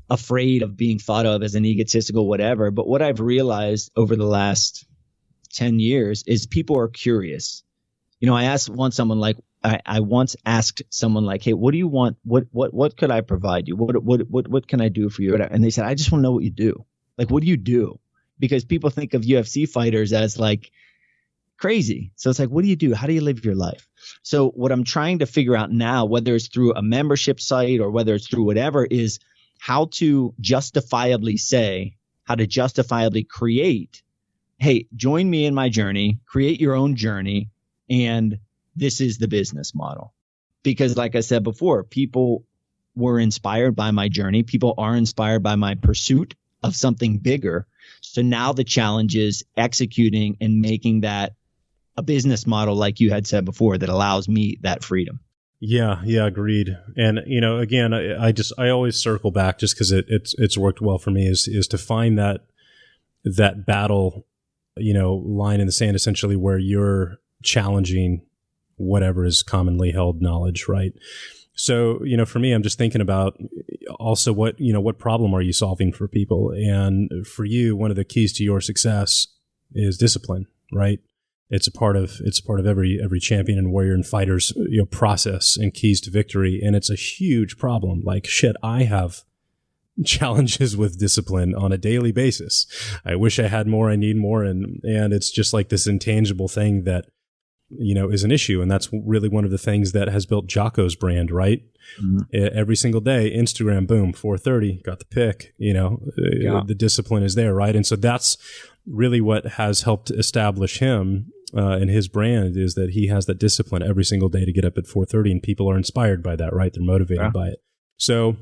afraid of being thought of as an egotistical whatever. But what I've realized over the last 10 years is people are curious. I once asked someone like, hey, what do you want? What could I provide you? What can I do for you? And they said, I just want to know what you do. Like, what do you do? Because people think of UFC fighters as like crazy. So it's like, what do you do? How do you live your life? So what I'm trying to figure out now, whether it's through a membership site or whether it's through whatever, is how to justifiably create, hey, join me in my journey, create your own journey. And this is the business model. Because like I said before, people were inspired by my journey. People are inspired by my pursuit of something bigger. So now the challenge is executing and making that a business model, like you had said before, that allows me that freedom. Yeah, agreed. And again, I always circle back just because it's worked well for me is to find that battle, line in the sand, essentially, where you're challenging whatever is commonly held knowledge, right? So, for me, I'm just thinking about also what problem are you solving for people? And for you, one of the keys to your success is discipline, right? It's a part of every champion and warrior and fighter's process and keys to victory. And it's a huge problem. Like, shit, I have challenges with discipline on a daily basis. I wish I had more, I need more. And it's just like this intangible thing that, is an issue. And that's really one of the things that has built Jocko's brand, right? Mm-hmm. Every single day, Instagram, boom, 4:30, got the pick, the discipline is there, right? And so that's really what has helped establish him and his brand, is that he has that discipline every single day to get up at 4:30, and people are inspired by that, right? They're motivated by it. So,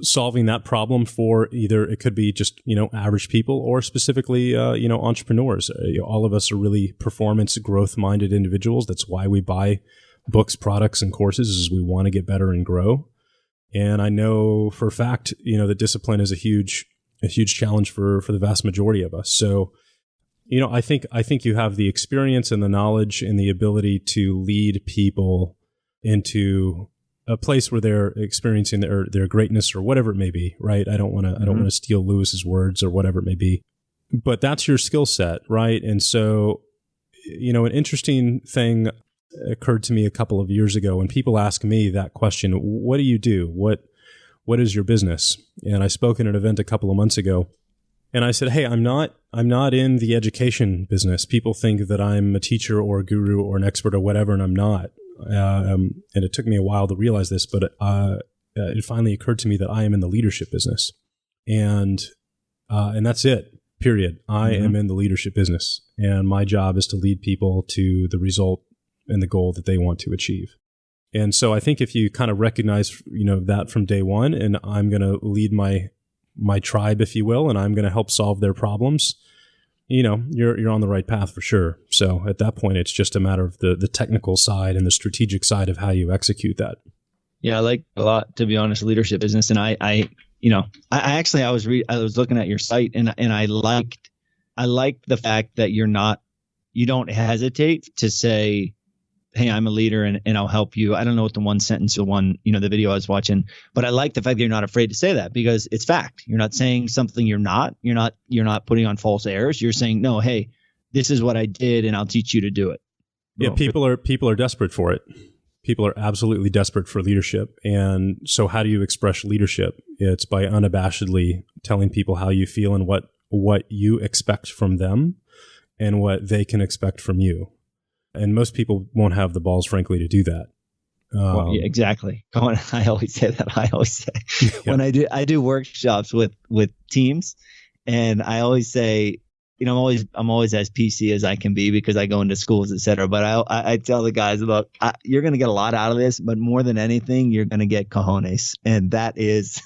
solving that problem for either it could be just, average people, or specifically, entrepreneurs. All of us are really performance growth minded individuals. That's why we buy books, products, and courses, is we want to get better and grow. And I know for a fact, that discipline is a huge challenge for the vast majority of us. So, I think you have the experience and the knowledge and the ability to lead people into a place where they're experiencing their greatness, or whatever it may be, right? I don't want to steal Lewis's words, or whatever it may be, but that's your skill set, right? And so, an interesting thing occurred to me a couple of years ago when people ask me that question: what do you do? What is your business? And I spoke at an event a couple of months ago, and I said, hey, I'm not in the education business. People think that I'm a teacher or a guru or an expert or whatever, and I'm not. And it took me a while to realize this, but it finally occurred to me that I am in the leadership business, and that's it. Period. I am in the leadership business, and my job is to lead people to the result and the goal that they want to achieve. And so I think if you kind of recognize, that from day one, and I'm going to lead my tribe, if you will, and I'm going to help solve their problems, you're on the right path for sure. So at that point, it's just a matter of the technical side and the strategic side of how you execute that. Yeah, I like a lot, to be honest, leadership business. And I was looking at your site, and I liked the fact that you don't hesitate to say, hey, I'm a leader and I'll help you. I don't know what the one sentence or the video I was watching, but I like the fact that you're not afraid to say that, because it's fact. You're not saying something you're not putting on false airs. You're saying, no, hey, this is what I did and I'll teach you to do it. Yeah. People are desperate for it. People are absolutely desperate for leadership. And so how do you express leadership? It's by unabashedly telling people how you feel and what you expect from them and what they can expect from you. And most people won't have the balls, frankly, to do that. Well, yeah, exactly. I always say that. When I do workshops with teams, and I always say, I'm always as PC as I can be, because I go into schools, et cetera. But I tell the guys, look, you're going to get a lot out of this, but more than anything, you're going to get cojones. And that is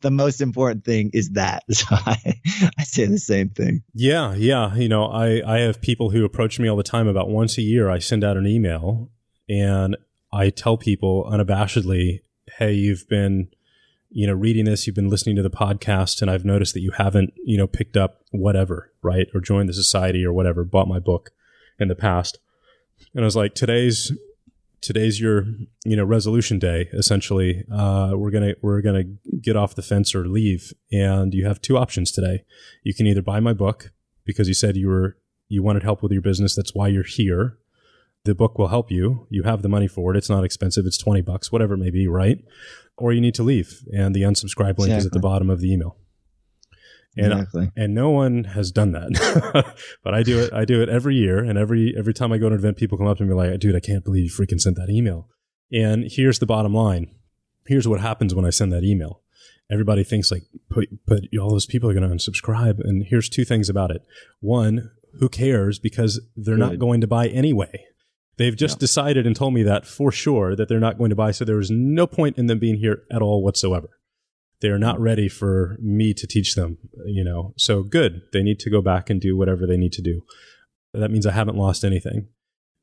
the most important thing, is that. So I say the same thing. Yeah. I have people who approach me all the time about once a year. I send out an email and I tell people unabashedly, hey, you've been reading this, you've been listening to the podcast, and I've noticed that you haven't, picked up whatever, right? Or joined the society or whatever, bought my book in the past. And I was like, today's your, resolution day, essentially. We're going to get off the fence or leave. And you have two options today. You can either buy my book because you said you wanted help with your business. That's why you're here. The book will help you. You have the money for it. It's not expensive. It's $20, whatever it may be, right? Or you need to leave, and the unsubscribe link is at the bottom of the email. And and no one has done that, but I do it every year, and every time I go to an event, people come up to me like, "Dude, I can't believe you freaking sent that email." And here's the bottom line: here's what happens when I send that email. Everybody thinks like, "But all those people are going to unsubscribe." And here's two things about it: one, who cares, because they're not going to buy anyway. They've just decided and told me that for sure that they're not going to buy. So there is no point in them being here at all whatsoever. They are not ready for me to teach them, So good. They need to go back and do whatever they need to do. That means I haven't lost anything.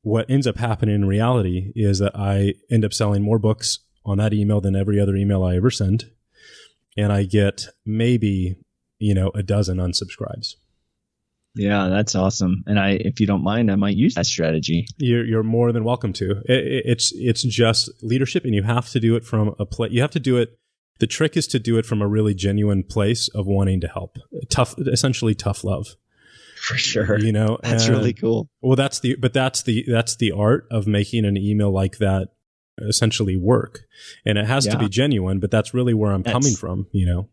What ends up happening in reality is that I end up selling more books on that email than every other email I ever send. And I get maybe, a dozen unsubscribes. Yeah, that's awesome. And if you don't mind, I might use that strategy. You're more than welcome to. It's just leadership, and you have to do it from a place. You have to do it. The trick is to do it from a really genuine place of wanting to help. Essentially tough love. For sure. That's really cool. Well, that's the art of making an email like that essentially work. And it has to be genuine, but that's really where I'm coming from, you know?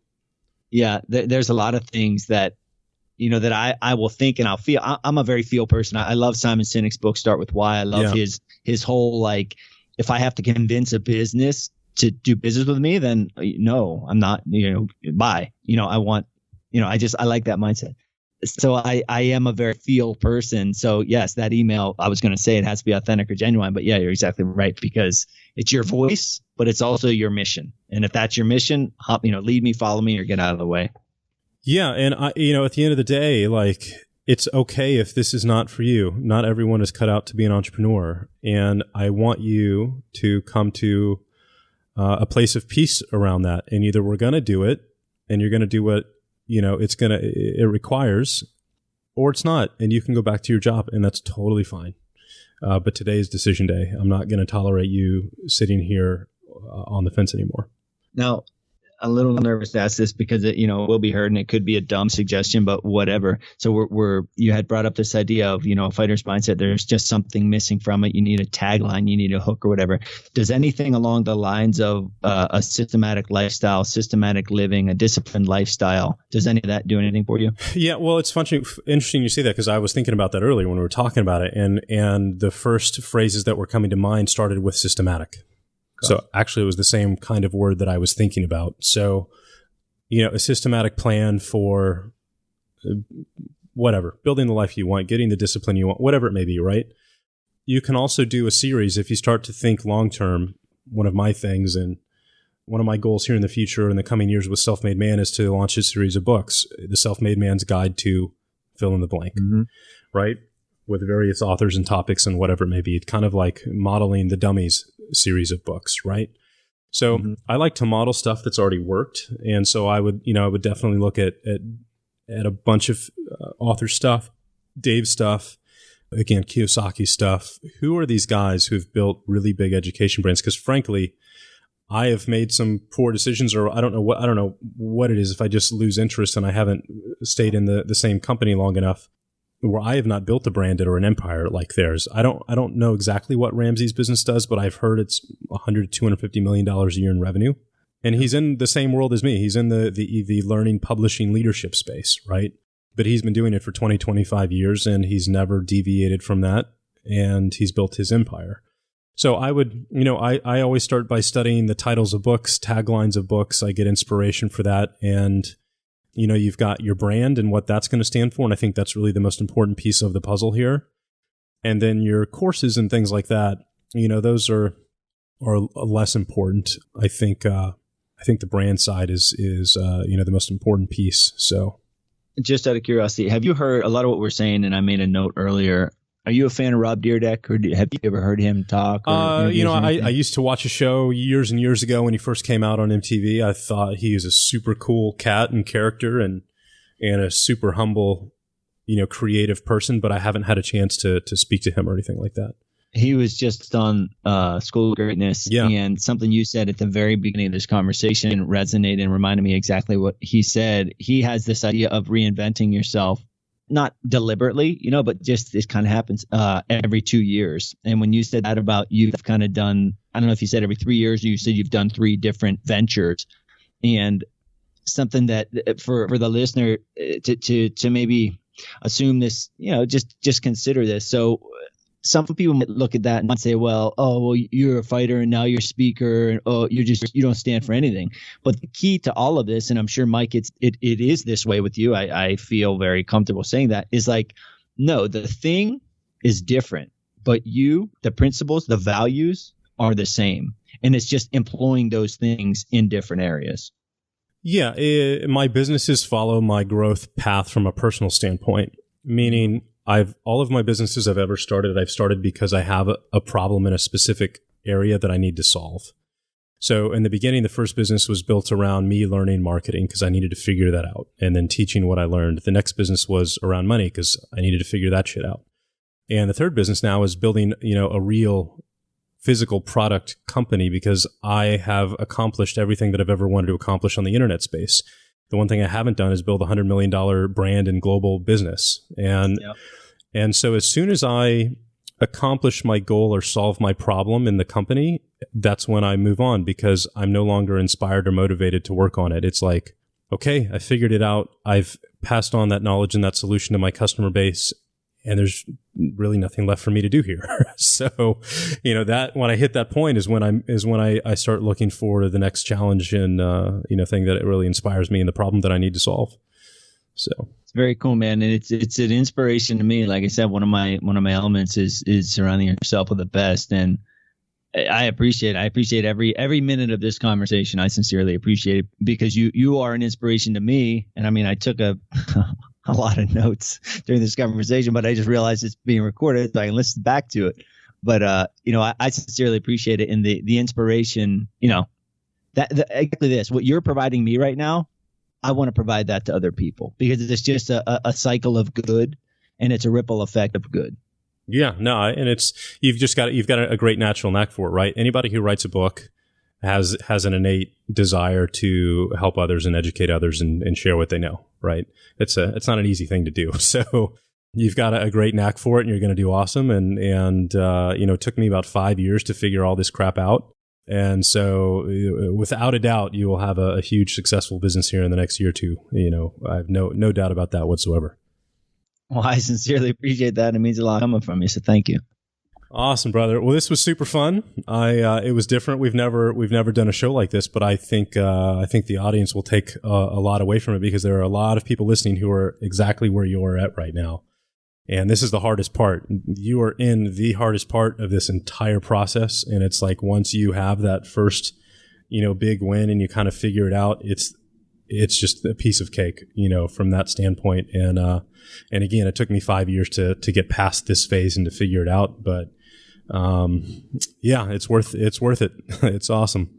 Yeah. There's a lot of things that, you know, that I will think and I'll feel. I'm a very feel person. I love Simon Sinek's book, Start With Why. I love his whole, like, if I have to convince a business to do business with me, then no, I'm not, you know, bye. You know, I want, you know, I like that mindset. So I am a very feel person. So yes, that email, I was going to say it has to be authentic or genuine, but yeah, you're exactly right, because it's your voice, but it's also your mission. And if that's your mission, you know, lead me, follow me, or get out of the way. Yeah. And you know, at the end of the day, like, it's okay if this is not for you. Not everyone is cut out to be an entrepreneur. And I want you to come to a place of peace around that. And either we're going to do it and you're going to do what, you know, it requires, or it's not. And you can go back to your job, and that's totally fine. But today is decision day. I'm not going to tolerate you sitting here on the fence anymore. Now, a little nervous to ask this because it, you know, will be heard and it could be a dumb suggestion, but whatever. So you had brought up this idea of, you know, a fighter's mindset. There's just something missing from it. You need a tagline, you need a hook or whatever. Does anything along the lines of a systematic lifestyle, systematic living, a disciplined lifestyle, does any of that do anything for you? Yeah, well, it's interesting you say that, because I was thinking about that earlier when we were talking about it. And the first phrases that were coming to mind started with systematic. So actually, it was the same kind of word that I was thinking about. So, you know, a systematic plan for whatever, building the life you want, getting the discipline you want, whatever it may be, right? You can also do a series if you start to think long-term. One of my things and one of my goals here in the future in the coming years with Self-Made Man is to launch a series of books, The Self-Made Man's Guide to Fill in the Blank, right? With various authors and topics and whatever it may be. It's kind of like modeling the dummies series of books, right? So I like to model stuff that's already worked. And so I would definitely look at a bunch of author stuff, Dave stuff, again, Kiyosaki stuff. Who are these guys who've built really big education brands? Because frankly, I have made some poor decisions, or I don't know what it is. If I just lose interest and I haven't stayed in the same company long enough, where I have not built a brand or an empire like theirs. I don't know exactly what Ramsey's business does, but I've heard it's $100 to $250 million a year in revenue. And he's in the same world as me. He's in the learning, publishing, leadership space, right? But he's been doing it for 20, 25 years, and he's never deviated from that. And he's built his empire. So I would, you know, I always start by studying the titles of books, taglines of books. I get inspiration for that. And you know, you've got your brand and what that's going to stand for. And I think that's really the most important piece of the puzzle here. And then your courses and things like that, you know, those are less important. I think the brand side is you know, the most important piece. So just out of curiosity, have you heard a lot of what we're saying? And I made a note earlier. Are you a fan of Rob Dyrdek, or have you ever heard him talk? You know, I used to watch a show years and years ago when he first came out on MTV. I thought he was a super cool cat and character and a super humble, you know, creative person, but I haven't had a chance to speak to him or anything like that. He was just on School of Greatness, and something you said at the very beginning of this conversation resonated and reminded me exactly what he said. He has this idea of reinventing yourself. Not deliberately, you know, but just this kind of happens every 2 years. And when you said that about you've kind of done, I don't know if you said every 3 years, or you said you've done 3 different ventures, and something that for the listener to maybe assume this, you know, just consider this. So some people might look at that and say, well, you're a fighter and now you're a speaker, and you don't stand for anything. But the key to all of this, and I'm sure, Mike, it is this way with you. I feel very comfortable saying that, is like, no, the thing is different, but the principles, the values are the same. And it's just employing those things in different areas. Yeah. My businesses follow my growth path from a personal standpoint, meaning all of my businesses I've ever started, I've started because I have a problem in a specific area that I need to solve. So in the beginning, the first business was built around me learning marketing because I needed to figure that out, and then teaching what I learned. The next business was around money because I needed to figure that shit out. And the third business now is building, you know, a real physical product company because I have accomplished everything that I've ever wanted to accomplish on the internet space. The one thing I haven't done is build a $100 million brand and global business. And so as soon as I accomplish my goal or solve my problem in the company, that's when I move on, because I'm no longer inspired or motivated to work on it. It's like, okay, I figured it out. I've passed on that knowledge and that solution to my customer base, and there's really nothing left for me to do here. So, that when I hit that point is when I start looking for the next challenge and, thing that it really inspires me and the problem that I need to solve. So it's very cool, man. And it's an inspiration to me. Like I said, one of my elements is surrounding yourself with the best. And I appreciate every minute of this conversation. I sincerely appreciate it, because you are an inspiration to me. And I mean, I took a lot of notes during this conversation, but I just realized it's being recorded, so I can listen back to it. But I sincerely appreciate it, and the inspiration. Exactly this, what you're providing me right now, I want to provide that to other people, because it's just a cycle of good, and it's a ripple effect of good. Yeah, no, and you've got a great natural knack for it, right? Anybody who writes a book has an innate desire to help others and educate others and share what they know, right? It's not an easy thing to do. So you've got a great knack for it, and you're going to do awesome. And it took me about 5 years to figure all this crap out. And so without a doubt, you will have a huge successful business here in the next year or two. I have no doubt about that whatsoever. Well, I sincerely appreciate that. It means a lot coming from you. So thank you. Awesome, brother. Well, this was super fun. It was different. We've never done a show like this, but I think the audience will take a lot away from it, because there are a lot of people listening who are exactly where you are at right now. And this is the hardest part. You are in the hardest part of this entire process. And it's like, once you have that first, big win and you kind of figure it out, it's just a piece of cake, from that standpoint. And again, it took me 5 years to get past this phase and to figure it out. But, it's worth it. It's awesome.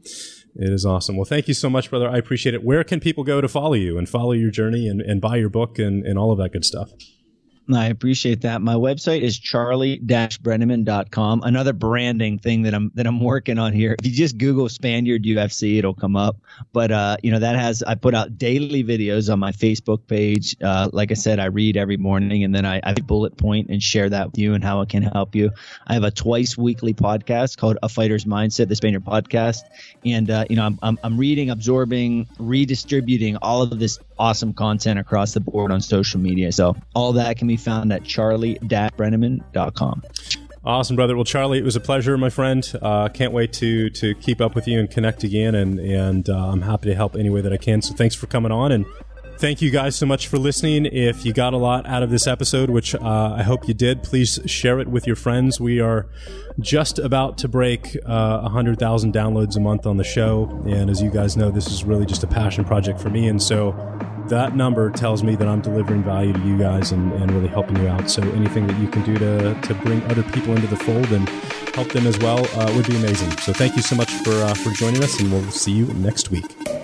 It is awesome. Well, thank you so much, brother. I appreciate it. Where can people go to follow you and follow your journey and buy your book and all of that good stuff? I appreciate that. My website is charlie-brenneman.com. Another branding thing that I'm working on here. If you just Google Spaniard UFC, it'll come up. But I put out daily videos on my Facebook page. Like I said, I read every morning, and then I bullet point and share that with you and how it can help you. I have a twice weekly podcast called A Fighter's Mindset, the Spaniard podcast. And I'm reading, absorbing, redistributing all of this awesome content across the board on social media. So all that can be found at charlie-brenneman.com. Awesome, brother. Well, Charlie, it was a pleasure, my friend. Can't wait to keep up with you and connect again. And I'm happy to help any way that I can. So thanks for coming on. And thank you guys so much for listening. If you got a lot out of this episode, which I hope you did, please share it with your friends. We are just about to break 100,000 downloads a month on the show. And as you guys know, this is really just a passion project for me. And so that number tells me that I'm delivering value to you guys and really helping you out. So anything that you can do to bring other people into the fold and help them as well would be amazing. So thank you so much for joining us, and we'll see you next week.